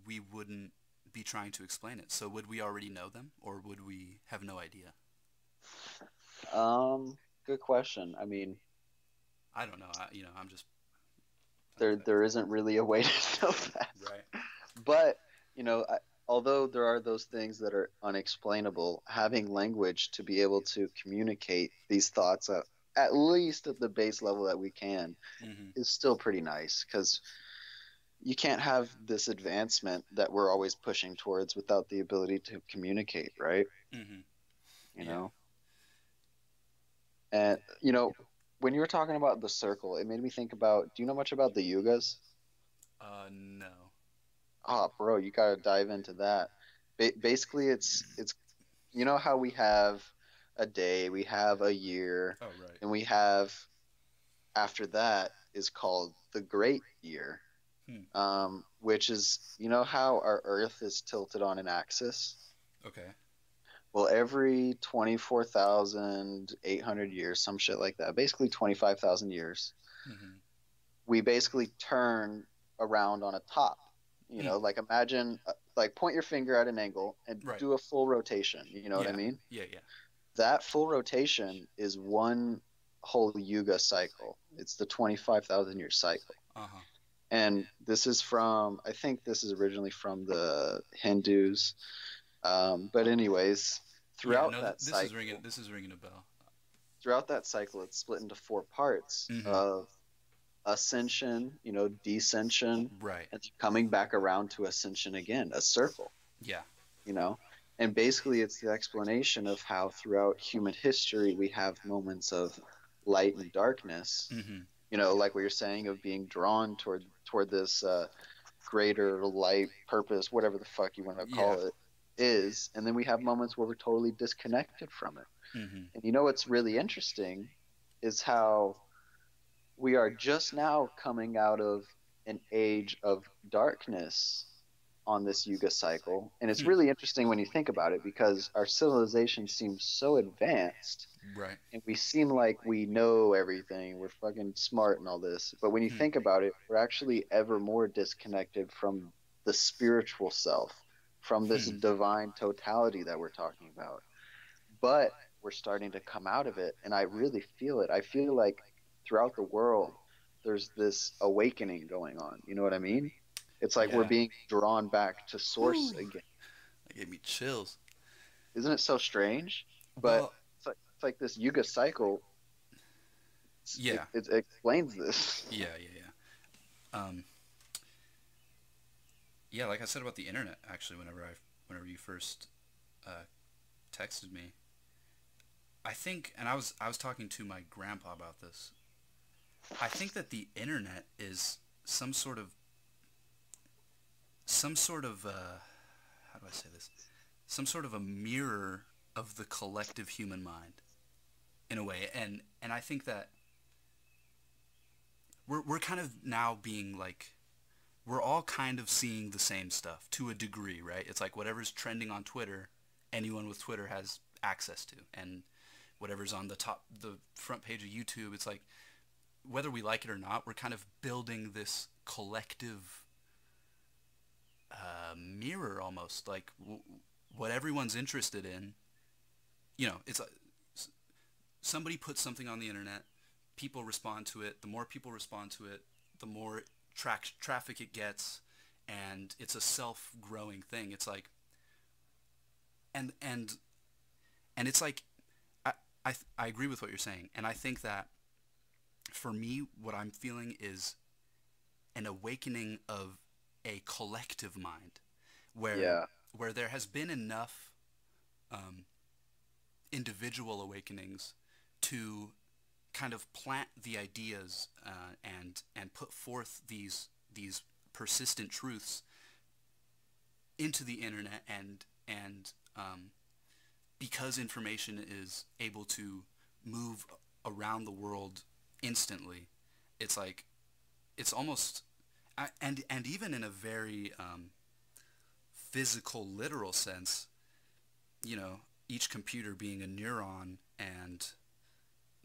we wouldn't be trying to explain it. So would we already know them, or would we have no idea? Good question. I mean, I don't know. I'm just there isn't really a way to know that. right. But, although there are those things that are unexplainable, having language to be able to communicate these thoughts at least at the base level that we can Mm-hmm. is still pretty nice because you can't have this advancement that we're always pushing towards without the ability to communicate, right? Mm-hmm. You Yeah. know? And, when you were talking about the circle, it made me think about, do you know much about the yugas? No. Oh, bro, you gotta dive into that. Basically, it's you know how we have a day, we have a year, Oh, right. and we have after that is called the Great Year, Hmm. which is you know how our Earth is tilted on an axis. Okay. Well, every 24,800 years, some shit like that, basically 25,000 years, Mm-hmm. we basically turn around on a top. You Hmm. know, like imagine, like point your finger at an angle and Right. do a full rotation. You know what I Yeah. mean? Yeah. Yeah. That full rotation is one whole yuga cycle. It's the 25,000 year cycle. Uh huh. And this is from, I think this is originally from the Hindus. But anyways, Yeah. throughout No. that This is ringing. cycle, This is ringing a bell. it's split into four parts Mm-hmm. of ascension, you know, descension, Right. and coming back around to ascension again, a circle, Yeah. you know. And basically, it's the explanation of how throughout human history we have moments of light and darkness. Mm-hmm. You know, like what you're saying of being drawn toward this greater light purpose, whatever the fuck you want to Yeah. call it, is. And then we have moments where we're totally disconnected from it. Mm-hmm. And you know what's really interesting is how we are just now coming out of an age of darkness on this yuga cycle. And it's Hmm. really interesting when you think about it because our civilization seems so advanced Right. and we seem like we know everything. We're fucking smart and all this. But when you Hmm. think about it, we're actually ever more disconnected from the spiritual self, from this Hmm. divine totality that we're talking about. But we're starting to come out of it. And I really feel it. I feel like throughout the world, there's this awakening going on. You know what I mean? It's like we're Yeah. being drawn back to source Whew. again. That gave me chills. Isn't it so strange? But Well. it's like this yuga cycle. It, Yeah. it explains this. Yeah. Yeah. Yeah. Um. Yeah. Like I said about the internet, actually, whenever you first uh, texted me, I think, and I was talking to my grandpa about this. I think that the internet is some sort of how do I say this? Some sort of a mirror of the collective human mind in a way, and I think that we're kind of now being like we're all kind of seeing the same stuff to a degree, right? It's like whatever's trending on Twitter, anyone with Twitter has access to, and whatever's on the front page of YouTube, it's like whether we like it or not, we're kind of building this collective mirror almost, like what everyone's interested in. You know, it's like somebody puts something on the internet, people respond to it. The more people respond to it, the more traffic it gets, and it's a self-growing thing. It's like, and and and it's like, I I agree with what you're saying, and I think that for me, what I'm feeling is an awakening of a collective mind, where Yeah, there has been enough um, individual awakenings to kind of plant the ideas and put forth these persistent truths into the internet and because information is able to move around the world instantly, it's like it's almost and even in a very physical, literal sense, you know, each computer being a neuron and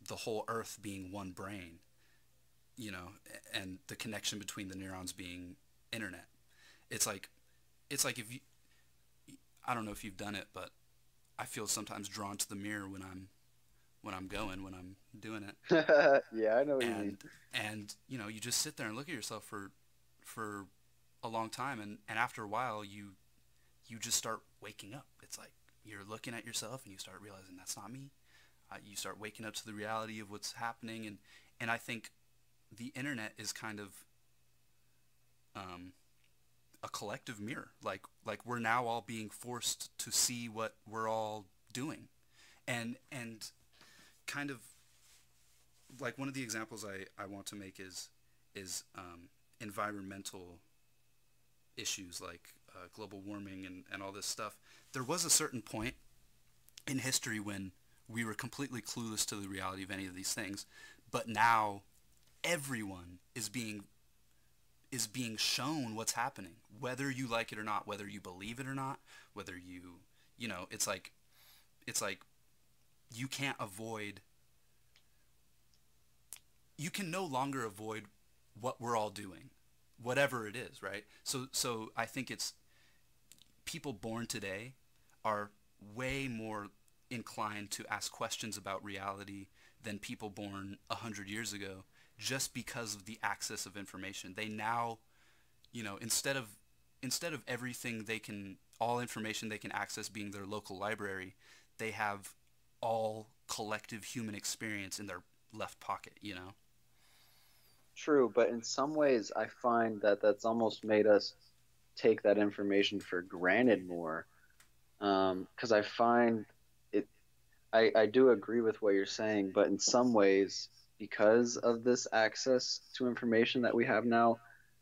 the whole Earth being one brain, you know, and the connection between the neurons being internet. It's like if you, I don't know if you've done it, but I feel sometimes drawn to the mirror when I'm doing it, yeah, I know what you mean. and you know, you just sit there and look at yourself for a long time, and after a while you just start waking up. It's like you're looking at yourself and you start realizing that's not me. You start waking up to the reality of what's happening, and I think the internet is kind of um, a collective mirror. Like we're now all being forced to see what we're all doing, and kind of like one of the examples I want to make is environmental issues like global warming and all this stuff. There was a certain point in history when we were completely clueless to the reality of any of these things, but now everyone is being shown what's happening, whether you like it or not, whether you believe it or not, whether you know, it's like you can't avoid, you can no longer avoid what we're all doing, whatever it is, right? So I think it's people born today are way more inclined to ask questions about reality than people born 100 years ago, just because of the access of information. They now, you know, instead of everything they can, all information they can access being their local library, they have all collective human experience in their left pocket, you know? True, but in some ways, I find that that's almost made us take that information for granted more. Because I find it, I do agree with what you're saying, but in some ways, because of this access to information that we have now,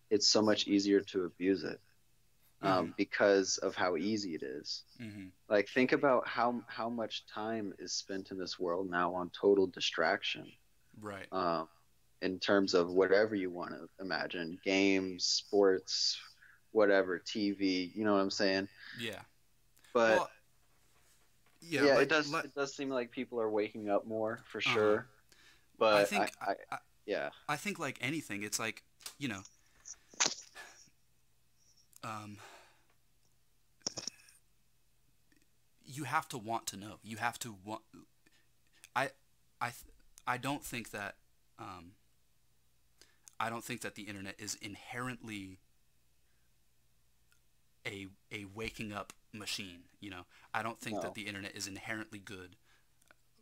it's so much easier to abuse it, Mm-hmm. because of how easy it is. Mm-hmm. Like, think about how much time is spent in this world now on total distraction. Right. Um, in terms of whatever you want to imagine, games, sports, whatever, TV, you know what I'm saying? Yeah. But Well, yeah, yeah, it does seem like people are waking up more for uh-huh. sure. I But think I, yeah, I think like anything, it's like, you know, um, you have to want to know. You have to want. I, I, I don't think that. Um, I don't think that the internet is inherently a waking up machine. You know, I don't think that no, the internet is inherently good.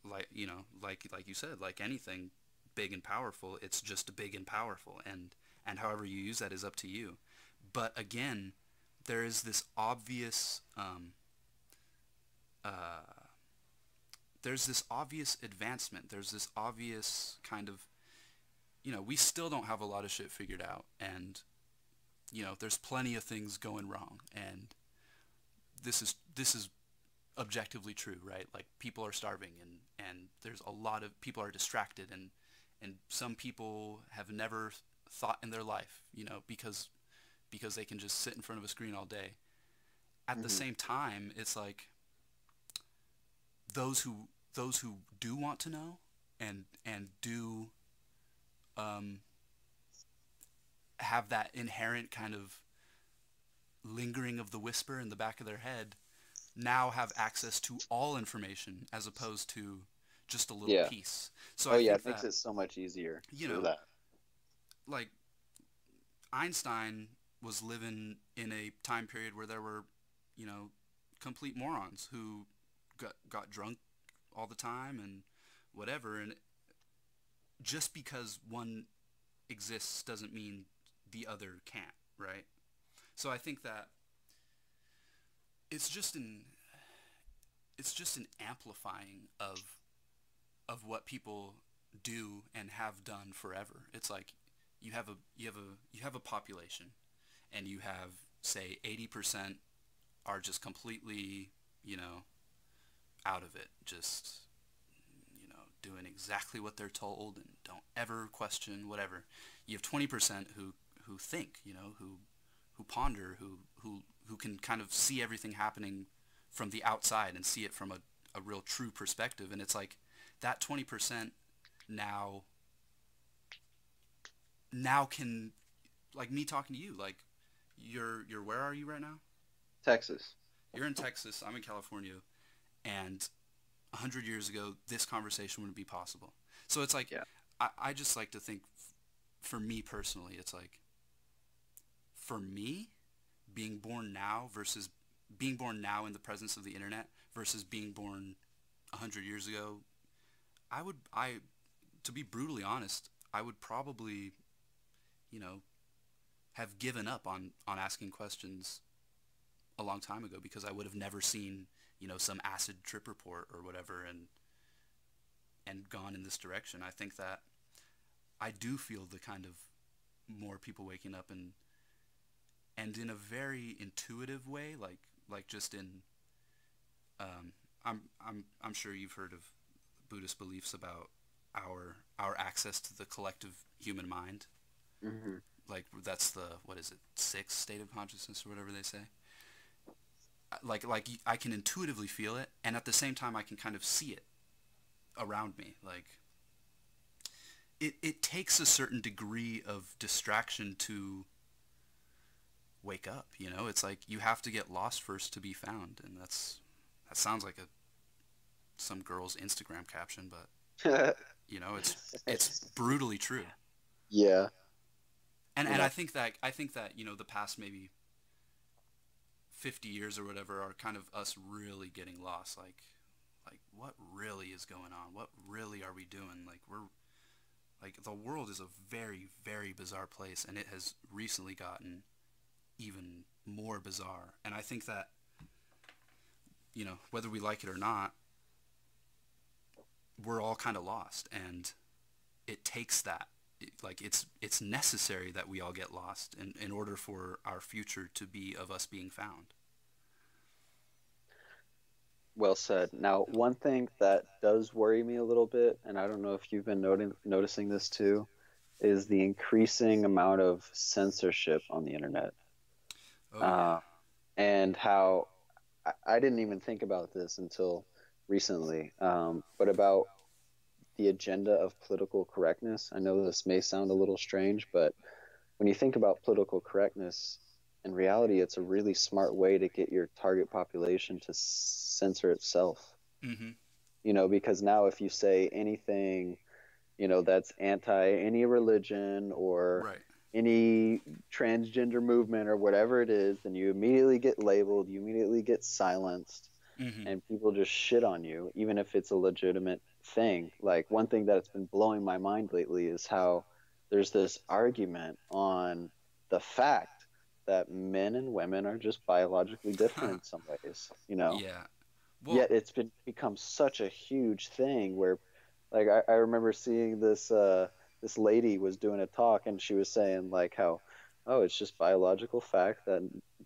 Like, you know, like you said, like anything big and powerful, it's just big and powerful, and however you use that is up to you. But again, there is this obvious uh, there's this obvious advancement. There's this obvious kind of, you know, we still don't have a lot of shit figured out, and you know, there's plenty of things going wrong, and this is objectively true, right? Like people are starving, and there's a lot of people are distracted, and some people have never thought in their life, you know, because they can just sit in front of a screen all day. At the hmm same time, it's like those who do want to know and do um, have that inherent kind of lingering of the whisper in the back of their head now have access to all information as opposed to just a little yeah, piece. So oh I yeah, think it makes that, it so much easier you for know, that. like Einstein was living in a time period where there were, you know, complete morons who got drunk all the time and whatever, and just because one exists doesn't mean the other can't, right? So I think that it's just an it's just an amplifying of what people do and have done forever. It's like you have a population, and you have, say, 80% are just completely, you know, out of it, just, you know, doing exactly what they're told and don't ever question whatever. You have 20% who think, you know, who ponder, who can kind of see everything happening from the outside and see it from a real true perspective. And it's like that 20% now can, like me talking to you, like you're where are you right now? Texas. You're in Texas, I'm in California, and 100 years ago this conversation wouldn't be possible. So it's like Yeah. I just like to think, for me personally, it's like, for me, being born now versus being born now in the presence of the internet versus being born 100 years ago, I to be brutally honest, I would probably, you know, have given up on asking questions a long time ago, because I would have never seen, you know, some acid trip report or whatever, and gone in this direction. I think that I do feel the kind of more people waking up, and in a very intuitive way, like just in I'm sure you've heard of Buddhist beliefs about our access to the collective human mind. Hmm. Like that's the, what is it, sixth state of consciousness or whatever they say. Like I can intuitively feel it, and at the same time I can kind of see it around me. Like it takes a certain degree of distraction to wake up. You know, it's like you have to get lost first to be found, and that sounds like a some girl's Instagram caption, but you know, it's brutally true. Yeah, And and I think that you know the past maybe 50 years or whatever are kind of us really getting lost. Like what really is going on? What really are we doing? Like we're like the world is a very very bizarre place, and it has recently gotten even more bizarre. And I think that you know whether we like it or not, we're all kind of lost, and it takes that. Like it's necessary that we all get lost in order for our future to be of us being found. Well said. Now, one thing that does worry me a little bit, and I don't know if you've been noticing this too, is the increasing amount of censorship on the internet. Oh yeah. Uh, and how I didn't even think about this until recently, but about the agenda of political correctness. I know this may sound a little strange, but when you think about political correctness, in reality, it's a really smart way to get your target population to censor itself. Mm-hmm. Because now if you say anything, that's anti any religion or Right. any transgender movement or whatever it is, then you immediately get labeled, you immediately get silenced, Mm-hmm. and people just shit on you, even if it's a legitimate thing. Like one thing that's been blowing my mind lately is how there's this argument on the fact that men and women are just biologically different in some ways. Yeah. Well. Yet it's become such a huge thing where, like, I remember seeing this lady was doing a talk, and she was saying like how, oh, it's just biological fact that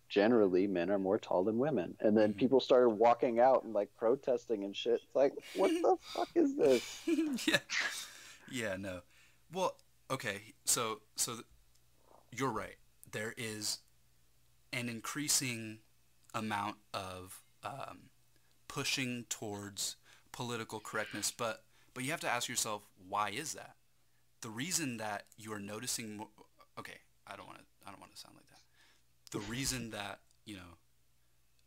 generally men are more tall than women. And then Mm-hmm. people started walking out and like protesting and shit. It's like, what the fuck is this? Yeah. Yeah. No. Well. Okay. You're right. There is an increasing amount of pushing towards political correctness, but you have to ask yourself, why is that? The reason that you're noticing more, okay, I don't want to sound like that. The reason that, you know,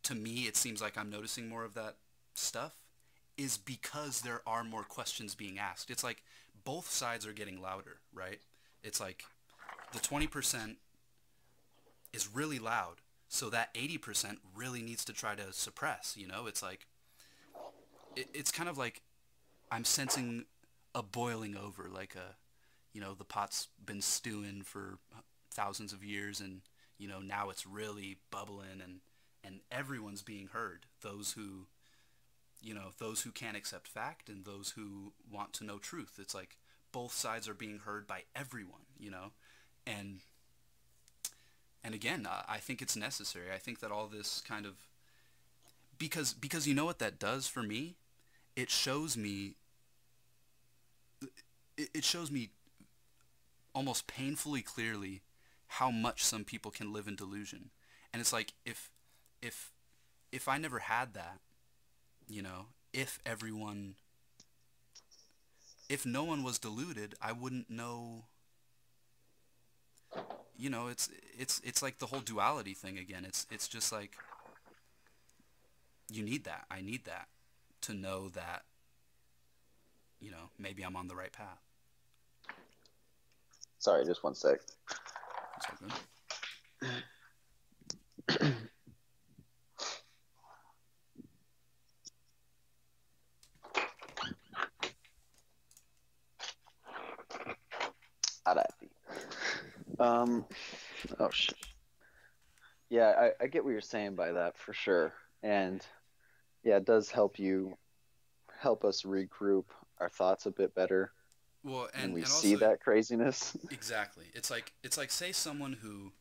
to me it seems like I'm noticing more of that stuff is because there are more questions being asked. It's like both sides are getting louder, right? It's like the 20% is really loud, so that 80% really needs to try to suppress, you know? It's like it's kind of like I'm sensing a boiling over, like a, you know, the pot's been stewing for thousands of years, and you know now it's really bubbling, and everyone's being heard. Those who, you know, those who can't accept fact and those who want to know truth. It's like both sides are being heard by everyone, you know, and and again, I think it's necessary. I think that all this kind of because you know what that does for me? It shows me it shows me almost painfully clearly how much some people can live in delusion. And it's like if if I never had that, you know, if no one was deluded, I wouldn't know. You know, it's like the whole duality thing again. It's just like you need that. I need that to know that, you know, maybe I'm on the right path. Sorry, just one sec. It's all good. Alrighty. Um, oh shit. Yeah, I get what you're saying by that for sure. And yeah, it does help us regroup our thoughts a bit better. Well, and we and see also that craziness. exactly. It's like say someone who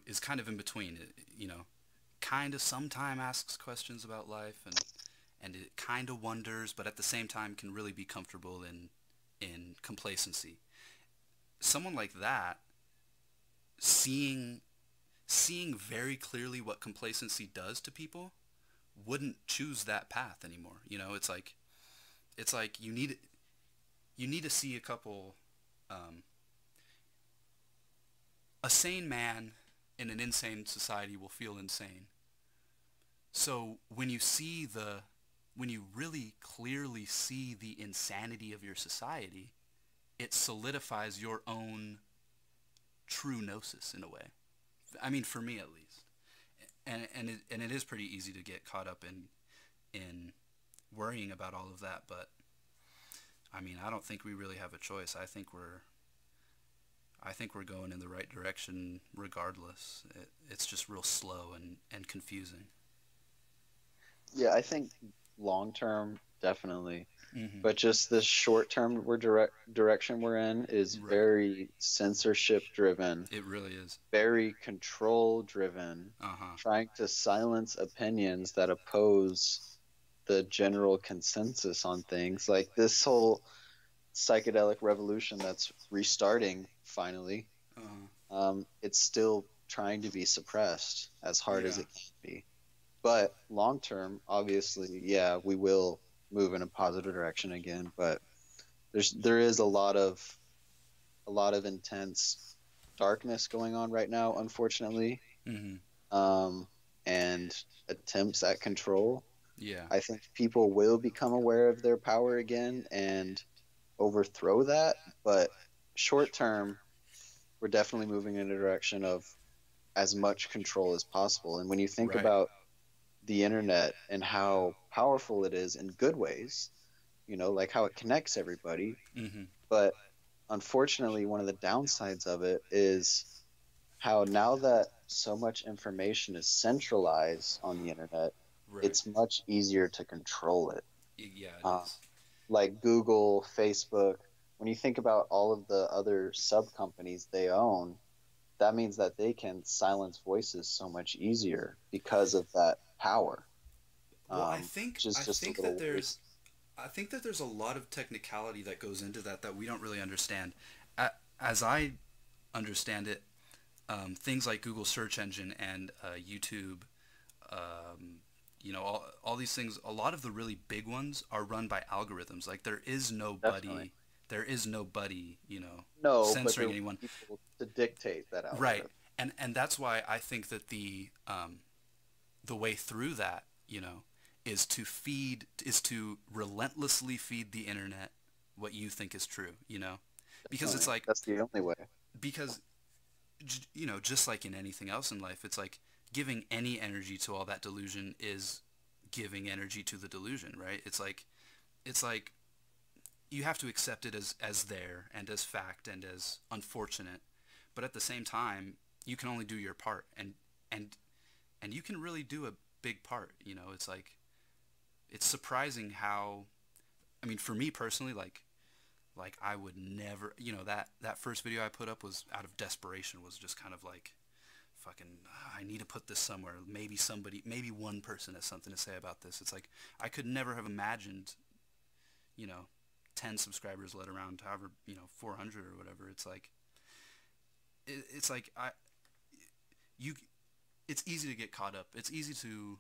is kind of in between, you know, kind of sometime asks questions about life and it kind of wonders, but at the same time can really be comfortable in complacency. Someone like that, seeing seeing very clearly what complacency does to people, wouldn't choose that path anymore. You know, it's like you need to see a couple. Um, a sane man in an insane society will feel insane. So when you really clearly see the insanity of your society, it solidifies your own true gnosis in a way. I mean, for me at least. And it is pretty easy to get caught up in worrying about all of that, but I mean, I don't think we really have a choice. I think we're going in the right direction regardless. It's just real slow and confusing. Yeah, I think long term, definitely. Hmm. But just this short term direction we're in is Right. very censorship driven, It really is. very control driven, Uh-huh. trying to silence opinions that oppose the general consensus on things. Like this whole psychedelic revolution that's restarting finally, Uh-huh. it's still trying to be suppressed as hard as Yeah. it can be. But long term, obviously, yeah, we will move in a positive direction again. But there is a lot of intense darkness going on right now, unfortunately, Hmm. um, and attempts at control. Yeah. I think people will become aware of their power again and overthrow that. But short term, we're definitely moving in a direction of as much control as possible. And when you think Right. about the internet and how powerful it is in good ways, you know, like how it connects everybody. Hmm. But unfortunately, one of the downsides of it is how now that so much information is centralized on the internet, Right. it's much easier to control it. Yeah, it Um, is. like Google, Facebook, when you think about all of the other sub companies they own, that means that they can silence voices so much easier because of that power, Well, which is just a little worrisome. I think that there's a lot of technicality that goes into that we don't really understand. As I understand it, things like Google search engine and YouTube, um, you know, all these things, a lot of the really big ones are run by algorithms. Like Definitely. there is nobody, you know, No, but there censoring will anyone. be people to dictate that Right. algorithm. And that's why I think that the way through that, you know, is to relentlessly feed the internet what you think is true, you know? Because it's Definitely. like That's the only way. because you know, just like in anything else in life, it's like giving any energy to all that delusion is giving energy to the delusion, right? It's like you have to accept it as there and as fact and as unfortunate, but at the same time, you can only do your part and and you can really do a big part, you know? It's like it's surprising how I mean, for me personally, like I would never, you know, that first video I put up was out of desperation, was just kind of like fucking I need to put this somewhere. Maybe one person has something to say about this. It's like I could never have imagined, you know, 10 subscribers led around however, you know, 400 or whatever. It's like it's like I you it's easy to get caught up. It's easy to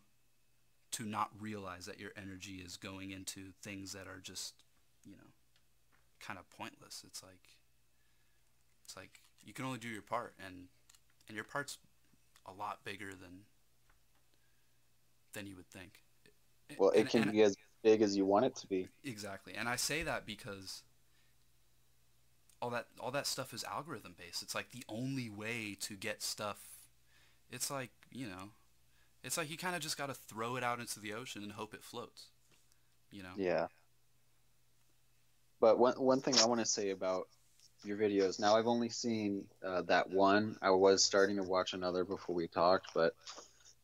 not realize that your energy is going into things that are just, you know, kind of pointless. It's like you can only do your part, and your part's a lot bigger than you would think. Well, it can And be as big as you want it to be. exactly. And I say that because all that stuff is algorithm based. It's like the only way to get stuff. It's like, you know, it's like you kind of just got to throw it out into the ocean and hope it floats, you know. Yeah. But one thing I want to say about your videos, now I've only seen that one. I was starting to watch another before we talked, but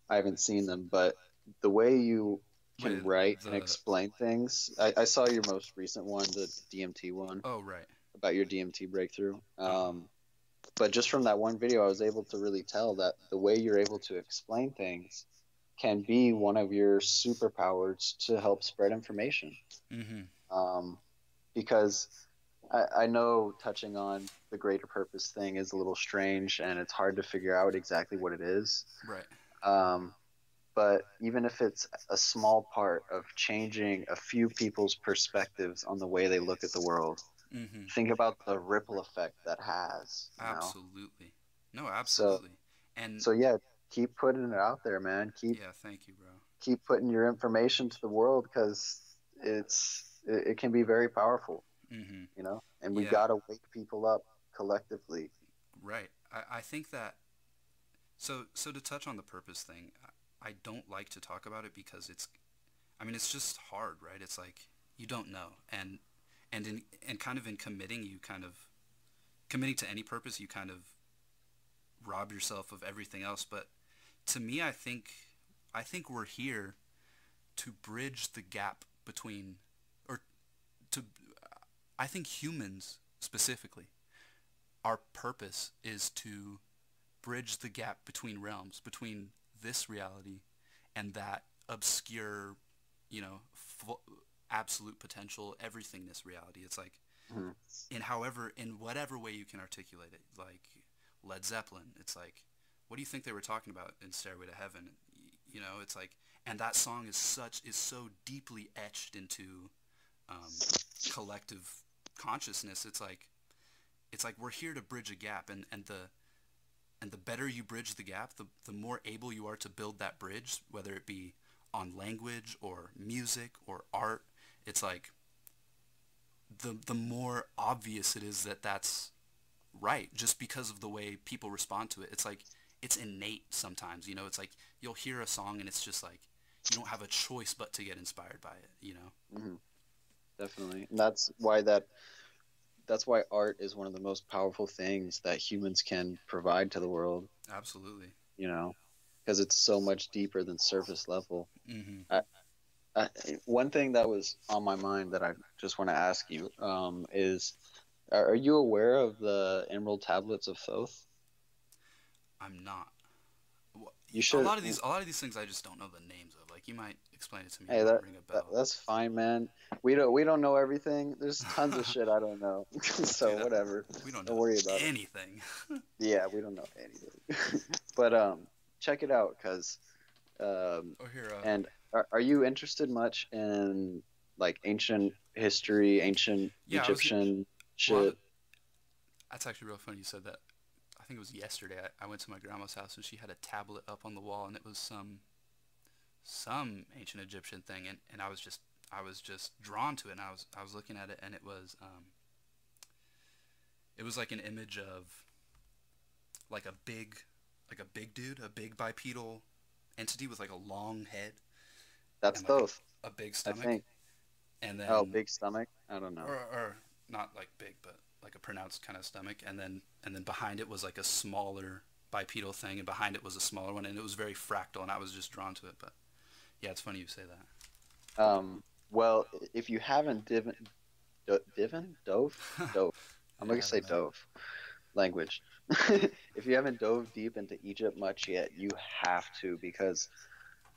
I haven't seen them. But the way you can Wait, write and the explain things. I saw your most recent one, the DMT one, oh right. about your DMT breakthrough. Uh-huh. But just from that one video, I was able to really tell that the way you're able to explain things can be one of your superpowers to help spread information. Mm-hmm. Um, because I know touching on the greater purpose thing is a little strange and it's hard to figure out exactly what it is. Right. Um, but even if it's a small part of changing a few people's perspectives on the way they look at the world, Mm-hmm. think about the ripple effect that has, you know? Absolutely. No, So, absolutely. And so yeah, keep putting it out there, man. yeah, thank you, bro. Keep putting your information to the world because it can be very powerful, Mm-hmm. you know? And we Yeah, got to wake people up collectively. right. I think that so to touch on the purpose thing, I don't like to talk about it because I mean it's just hard, right? It's like you don't know. And kind of in committing, you kind of committing to any purpose, you kind of rob yourself of everything else. But to me, I think we're here to bridge the gap between, or to, I think humans specifically, our purpose is to bridge the gap between realms, between this reality and that obscure, you know, absolute potential, everythingness reality. It's like, Mhm. in whatever way you can articulate it, like Led Zeppelin, it's like, what do you think they were talking about in Stairway to Heaven? You know, it's like, and that song is so deeply etched into um, collective consciousness. It's like we're here to bridge a gap, and the better you bridge the gap, the more able you are to build that bridge, whether it be on language or music or art. It's like the more obvious it is that that's right, just because of the way people respond to it. It's like it's innate sometimes, you know. It's like you'll hear a song and it's just like you don't have a choice but to get inspired by it, you know. Hmm. Definitely. And that's why art is one of the most powerful things that humans can provide to the world, Absolutely. you know, because it's so much deeper than surface level. Mm-hmm. I, I, one thing that was on my mind that I just want to ask you is, are you aware of the Emerald Tablets of Thoth? I'm not. You A should. lot of these things I just don't know the names of. Like you might explain it to me, it Hey, might ring a bell. that's fine, man. We don't know everything. There's tons of shit I don't know. So Dude, whatever. we don't Don't know worry about it. anything. Yeah, we don't know anything. But check it out, cause Oh, here. and are you interested much in like ancient history, ancient Yeah, I was. Egyptian Well, shit? that's actually real funny you said that. I think it was yesterday. I went to my grandma's house and she had a tablet up on the wall and it was some ancient Egyptian thing and I was just drawn to it and I was looking at it and it was like an image of like a big dude, a big bipedal entity with like a long head That's and like Thoth, a big I stomach think. and Oh, then big stomach? I don't know. or not like big but like a pronounced kind of stomach and then behind it was like a smaller bipedal thing and behind it was a smaller one and it was very fractal and I was just drawn to it. But yeah, it's funny you say Well, if you haven't that. dove. I'm Yeah, gonna I say don't know. dove language. If you haven't dove deep into Egypt much yet, you have to, because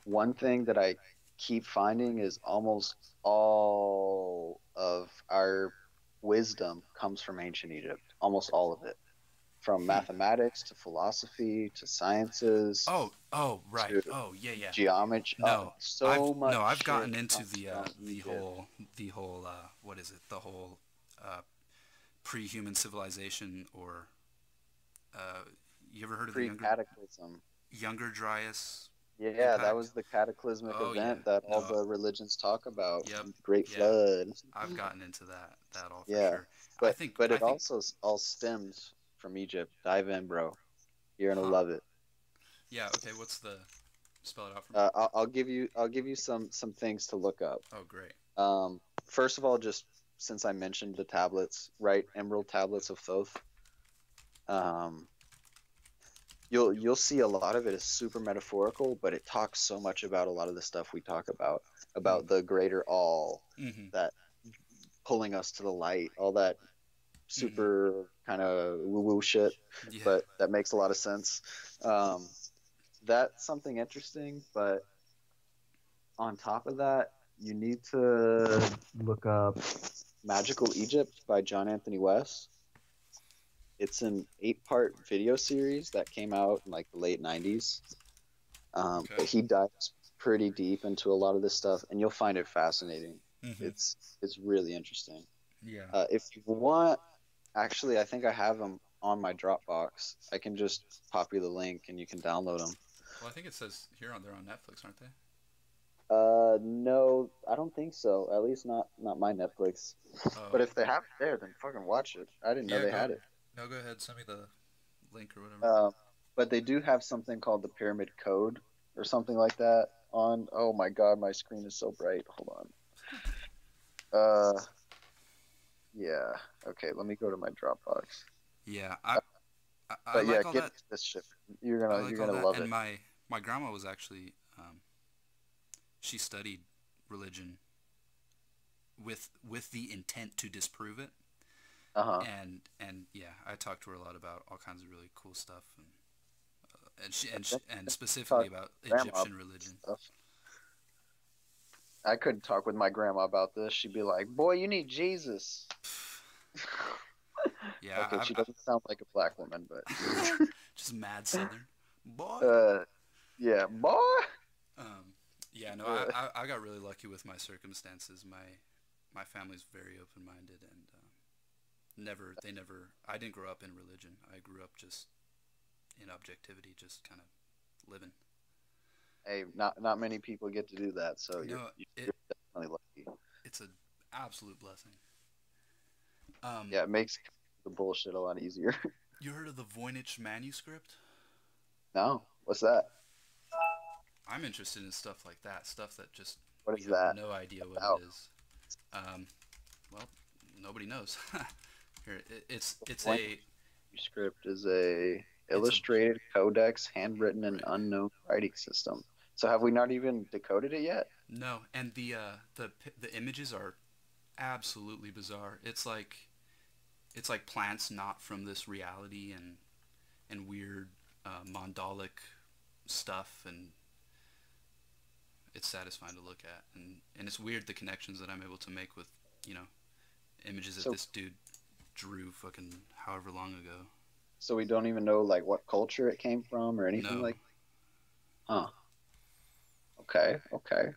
one thing that I keep finding is almost all of our wisdom comes from ancient Egypt. Almost all of it. From Hmm. mathematics to philosophy to sciences Oh, right. to Oh, yeah, yeah. geometry. No, So much I've shit gotten into comes the from the Egypt. whole the whole what is it? The whole uh, pre-human civilization or uh, you ever heard of the Pre-cataclysm. younger Dryas Yeah, that impact? was the cataclysmic Oh yeah. event that all No. the religions talk about, Yep. the Great Yeah. Flood. I've gotten into that all for Yeah, sure. I but think but I it think also all stems from Egypt. Dive in, bro. You're gonna huh. love it. Yeah, okay, what's the spell it out for me? I'll give you some things to look up. Oh, great. First of all, just since I mentioned the tablets, right? Emerald tablets of Thoth. Um, you'll see a lot of it is super metaphorical, but it talks so much about a lot of the stuff we talk about the greater all, Mm-hmm. that pulling us to the light, all that Mm-hmm. super kind of woo woo shit, Yeah. but that makes a lot of sense. Um, that's something interesting, but on top of that, you need to look up Magical Egypt by John Anthony West. It's an 8-part video series that came out in like the late 90s. Okay. But he dives pretty deep into a lot of this stuff, and you'll find it fascinating. Mm-hmm. It's really interesting. Yeah. If you want, actually, I think I have them on my Dropbox. I can just pop you the link, and you can download them. Well, I think it says here on they're on Netflix, aren't they? No, I don't think so. At least not my Netflix. Oh. But if they have it there, then fucking watch it. I didn't know Yeah. they Go. had it. No. Go ahead. Send me the link or whatever. Um, but they do have something called the Pyramid Code or something like that on. Oh my God, my screen is so bright. Hold on. Uh, yeah. Okay, let me go to my Dropbox. Yeah. Uh, I but yeah, like all get that. into this shit. I You're like all gonna that. love And it. my grandma was actually she studied religion with the intent to disprove it. Uh-huh. And yeah, I talked to her a lot about all kinds of really cool stuff Then and specifically talk about to grandma about Egyptian religion. stuff. I couldn't talk with my grandma about this. She'd be like, "Boy, you need Jesus." Yeah, Okay, she doesn't sound like a black woman, but just mad Southern boy. uh, yeah, boy. Um, yeah, no, Uh, I got really lucky with my circumstances. My family's very open minded and never. I didn't grow up in religion. I grew up just in objectivity, just kind of living. hey, not many people get to do that, so No, you're definitely lucky. it's an absolute blessing. Yeah, it makes the bullshit a lot easier. You heard of the Voynich manuscript? No, what's that? I'm interested in stuff like that, stuff that just What you is have that no idea what it about? is. Um, well, nobody knows. Here, it's One a script is a it's a illustrated codex, handwritten in right. unknown writing system. So have we not even decoded it yet? No, and the images are absolutely bizarre. It's like plants not from this reality and weird mandalic stuff, and it's satisfying to look at, and it's weird the connections that I'm able to make with you know images that So this dude drew fucking however long ago. so we don't even know like what culture it came from or anything No, like. Huh. Okay. Okay.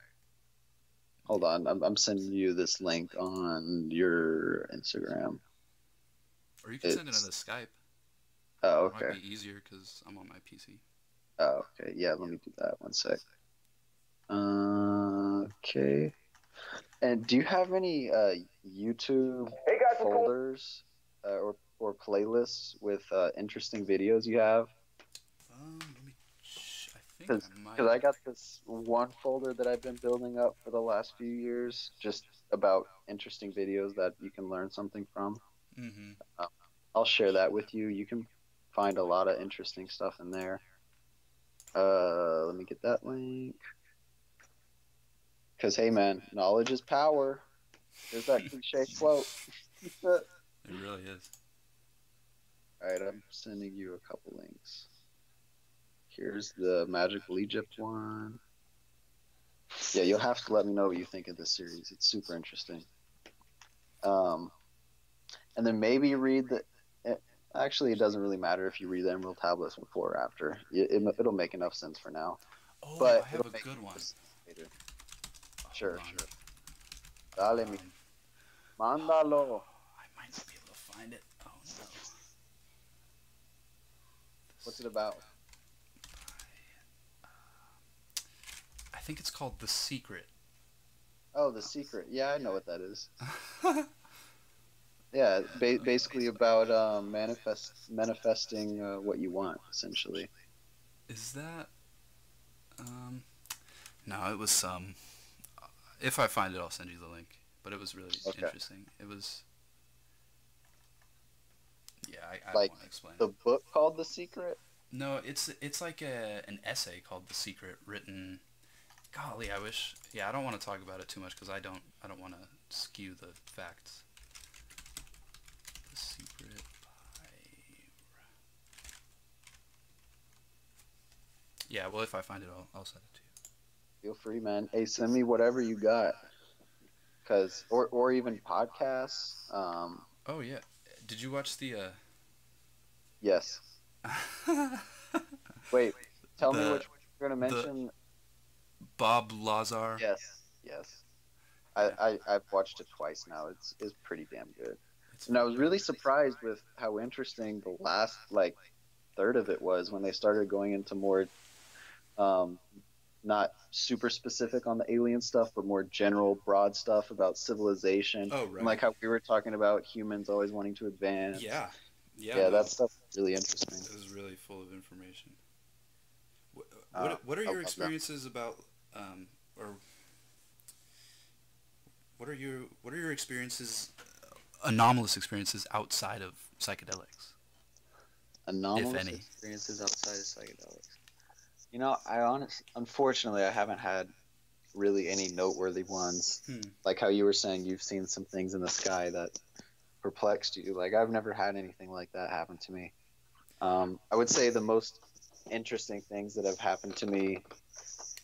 Hold on. I'm sending you this link on your Instagram. or you can send it on It's the Skype. oh It might okay. be easier because I'm on my PC. Oh okay. Yeah. Let me do that. One sec. Okay. And do you have any YouTube folders or playlists with interesting videos you have? Let me. I think Because I might. I got this one folder that I've been building up for the last few years, just about interesting videos that you can learn something from. Mm-hmm. Uh, I'll share that with you. You can find a lot of interesting stuff in there. Let me get that link. Because hey, man, knowledge is power. There's that cliche quote. All It really is. right, I'm sending you a couple links. Here's the Magical Egypt one. Yeah, you'll have to let me know what you think of this series. It's super interesting. Um, and then maybe read the. Actually, it doesn't really matter if you read the Emerald Tablets before or after. It'll make enough sense for now, Oh, but I have it'll a make good more one. sense later. Hold Sure, on. sure. Dale mi. Um, Mándalo. I might not be able to find it. Oh no. What's it about? I think it's called The Secret. Oh, The Secret. Yeah, I know what that is. Yeah, basically about manifesting what you want, essentially. Is that? No, it was some. If I find it, I'll send you the link. But it was really Okay. interesting. It was. Yeah, I don't Like want to explain the it. book called The Secret? No, it's like an essay called The Secret, written. Golly, I wish. Yeah, I don't want to talk about it too much because I don't want to skew the facts. The Secret by. Yeah, well, if I find it, I'll send it to Feel free, man. Hey, send me whatever you got, cause or even podcasts. you. Oh yeah, did you watch Yes. Wait, tell me the which one you're gonna the mention. Bob Lazar? Yes. Yes. Yeah, I've watched it twice now. It's pretty damn good. it's And I was really surprised with how interesting the last like third of it was when they started going into more um, not super specific on the alien stuff, but more general, broad stuff about civilization. oh And like right. how we were talking about humans always wanting to advance. Yeah, yeah, Yeah, no, that stuff is really interesting. it was really full of information. What Uh, what are I your love that. experiences about or what are your experiences, anomalous experiences outside of psychedelics, if Anomalous any? experiences outside of psychedelics. Unfortunately, I haven't had really any noteworthy ones. Hmm. Like how you were saying, you've seen some things in the sky that perplexed you. Like I've never had anything like that happen to me. I would say the most interesting things that have happened to me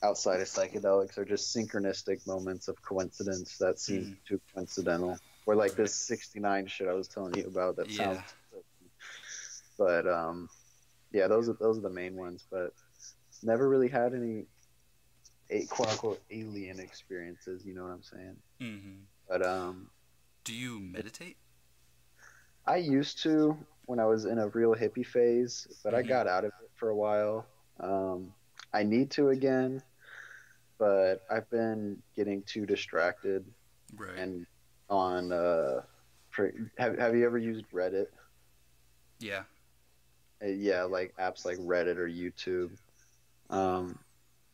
outside of psychedelics are just synchronistic moments of coincidence that seem Hmm. too coincidental. Or like Right. this 69 shit I was telling you about that sounds, Yeah. but yeah, those are the main ones. But never really had any quote unquote alien experiences. You know what I'm saying? Hmm. But Do you meditate? I used to when I was in a real hippie phase, but I Hmm. got out of it for a while. Um, I need to again, but I've been getting too distracted Right. and on have you ever used Reddit? Yeah. Yeah, like apps like Reddit or YouTube. Um,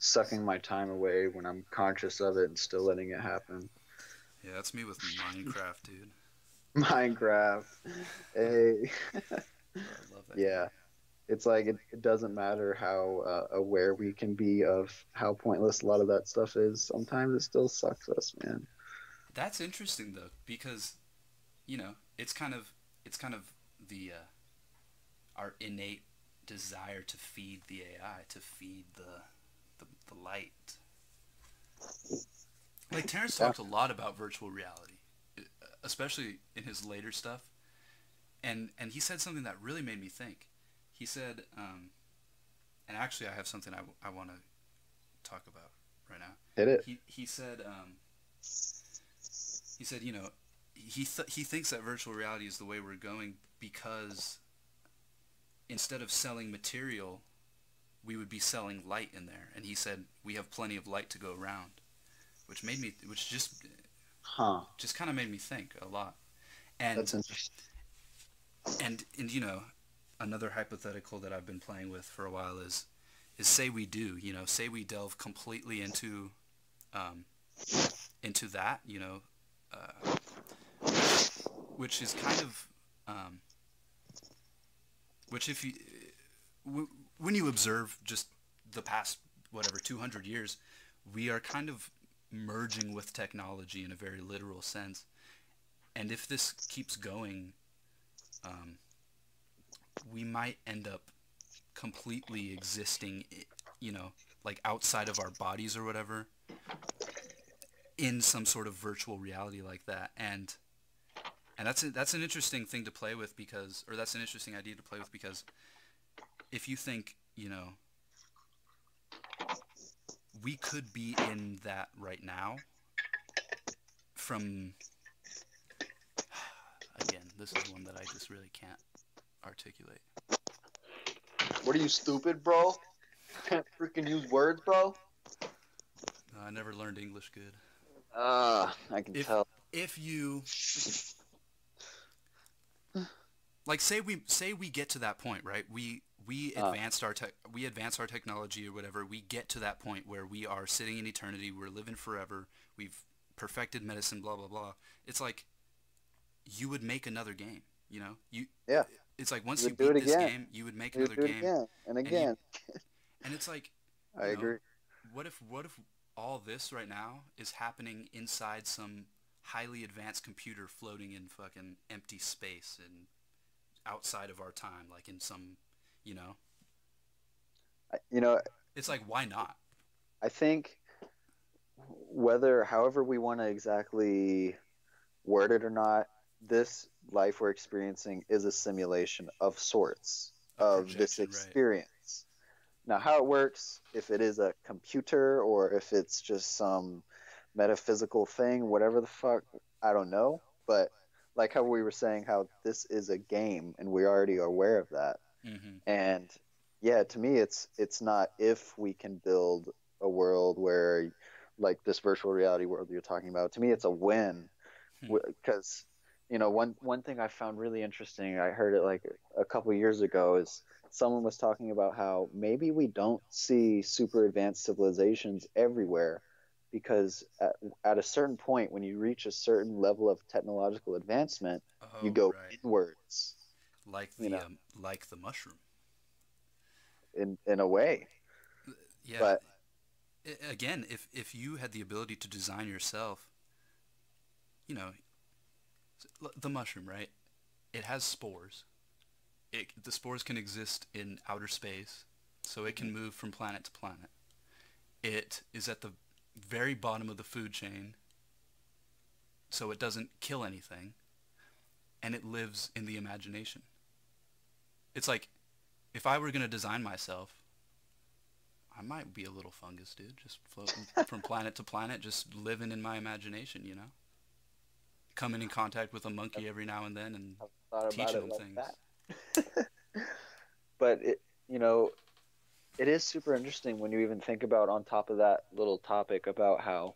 Sucking my time away when I'm conscious of it and still letting it happen. Yeah, that's me with Minecraft, dude. Minecraft. Hey. Bro, I love that game. Yeah. It's like it doesn't matter how aware we can be of how pointless a lot of that stuff is. Sometimes it still sucks us, man. That's interesting though, because it's kind of the our innate desire to feed the AI, to feed the light. Like Terrence Yeah. talked a lot about virtual reality, especially in his later stuff, and he said something that really made me think. He said, and actually I have something I want to talk about right now. Hit it. He said he thinks that virtual reality is the way we're going because instead of selling material, we would be selling light in there. And he said we have plenty of light to go around, which Huh. just kind of made me think a lot. And That's interesting. and another hypothetical that I've been playing with for a while is say we do, say we delve completely um, into that, uh, which is kind of um, which if you when you observe just the past whatever 200 years, we are kind of merging with technology in a very literal sense. And if this keeps going, um, we might end up completely existing, like outside of our bodies or whatever, in some sort of virtual reality like that. And that's an interesting thing to play with because, or that's an interesting idea to play with because if you think, we could be in that right now from, again, this is one that I just really can't articulate. What are you, stupid, bro? Can't freaking use words, bro. I never learned English good. I can If tell. if you like say we get to that point, right? We Uh, advance our technology or whatever. We get to that point where we are sitting in eternity. We're living forever. We've perfected medicine. Blah blah blah. It's like you would make another game. You yeah. it's like once You you would do beat it this again. game, you would make You would another do it game, again and and you again. and it's like, I agree. what if all this right now is happening inside some highly advanced computer floating in fucking empty space and outside of our time, like in some, you know, You know, it's like, why not? I think however we want to exactly word it or not, this life we're experiencing is a simulation of sorts A of this projection, right? experience. Now, how it works, if it is a computer or if it's just some metaphysical thing, whatever the fuck, I don't know. But like how we were saying, how this is a game and we already are aware of that. Mm-hmm. And yeah, to me, it's not if we can build a world where, like this virtual reality world you're talking about. To me, it's a win Hmm. because one thing I found really interesting. I heard it like a couple years ago is someone was talking about how maybe we don't see super advanced civilizations everywhere because at a certain point when you reach a certain level of technological advancement you Oh, go right. inwards, you know, Like the mushroom. in a way. Yeah. But Again, if you had the ability to design yourself, you know, the mushroom, right? It has spores. The spores can exist in outer space, so it can move from planet to planet. It is at the very bottom of the food chain, so it doesn't kill anything, and it lives in the imagination. It's like, if I were going to design myself, I might be a little fungus, dude, just floating from planet to planet, just living in my imagination, you know? Coming in contact with a monkey every now and then and I've thought about teaching it them like things. that. But you know, it is super interesting when you even think about on top of that little topic about how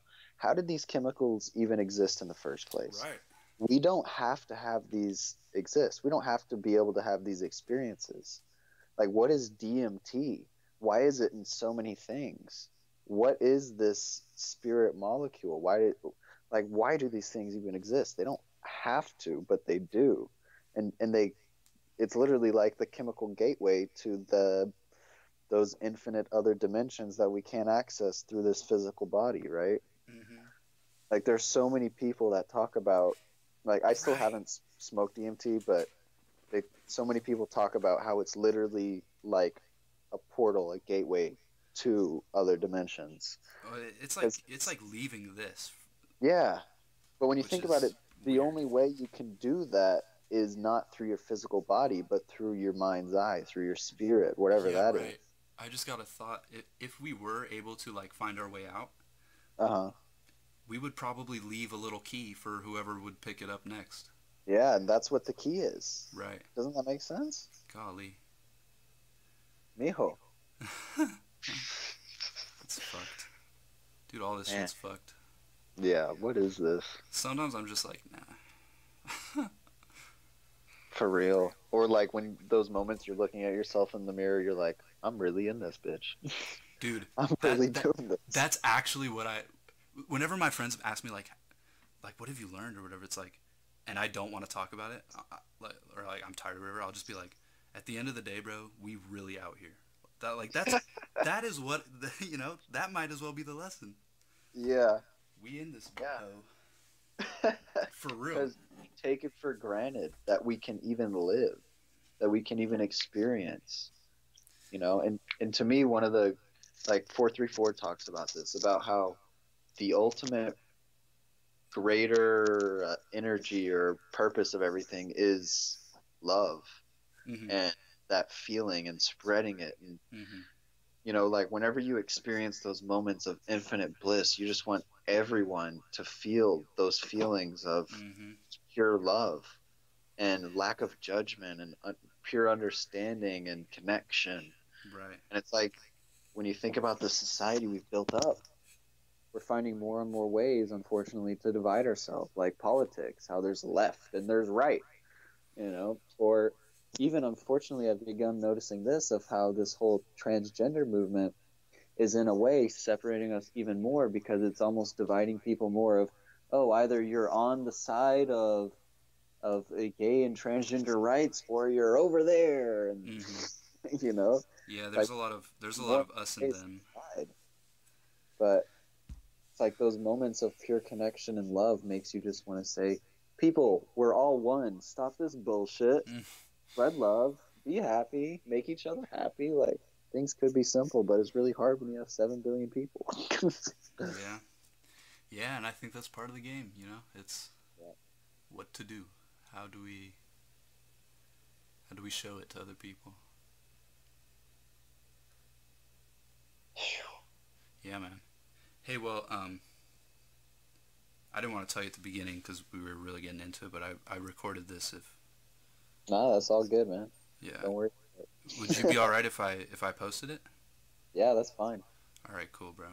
did these chemicals even exist in the first place? Right. We don't have to have these exist. We don't have to be able to have these experiences. Like, what is DMT? Why is it in so many things? What is this spirit molecule? Why do these things even exist? They don't have to, but they do. And it's literally like the chemical gateway to those infinite other dimensions that we can't access through this physical body, right? Mm-hmm. Like there's so many people that talk about, like, I still Right. haven't smoked DMT, but so many people talk about how it's literally like a portal, a gateway to other dimensions. It's 'Cause like leaving this, yeah, but when you which think about is it, the weird. only way you can do that is not through your physical body, but through your mind's eye, through your spirit, whatever Yeah, that is. right. I just got a thought. If we were able to like find our way out, Uh-huh. we would probably leave a little key for whoever would pick it up next. Yeah, and that's what the key is. Right. Doesn't that make sense? Golly. Mijo. It's fucked. Dude, all this Man. shit's fucked. Yeah, what is this? Sometimes I'm just like, nah. For real. Or like when those moments you're looking at yourself in the mirror, you're like, I'm really in this bitch. Dude, I'm really doing this. that's actually what whenever my friends ask me like what have you learned or whatever, it's like, and I don't want to talk about it, or like I'm tired or whatever, I'll just be like, at the end of the day, bro, we really out here. That is what that might as well be the lesson. Yeah. We in this Yeah. bro. For real. Because we take it for granted that we can even live, that we can even experience, and to me, one of the, like 434 talks about this, about how the ultimate greater energy or purpose of everything is love, Mm-hmm. and that feeling and spreading it. And Mm-hmm. like whenever you experience those moments of infinite bliss, you just want everyone to feel those feelings of Mm-hmm. pure love and lack of judgment and pure understanding and connection. Right. And it's like, when you think about the society we've built up, we're finding more and more ways, unfortunately, to divide ourselves, like politics, how there's left and there's right, or even, unfortunately, I've begun noticing this, of how this whole transgender movement is in a way separating us even more, because it's almost dividing people more of, oh, either you're on the side of of a gay and transgender rights warrior over there, and Mm-hmm. you know, Yeah, like there's a lot more of us and space them. inside. But it's like those moments of pure connection and love makes you just want to say, people, we're all one. Stop this bullshit. Mm. Spread love. Be happy. Make each other happy. Like, things could be simple, but it's really hard when you have 7 billion people. Yeah. Yeah, and I think that's part of the game, you know? It's Yeah. what to do. How do we show it to other people? Yeah, man. Hey, well, I didn't want to tell you at the beginning because we were really getting into it, but I recorded this. If Nah, that's all good, man. yeah, Don't worry. would you be all right if I posted it? Yeah, that's fine. All right, cool, bro.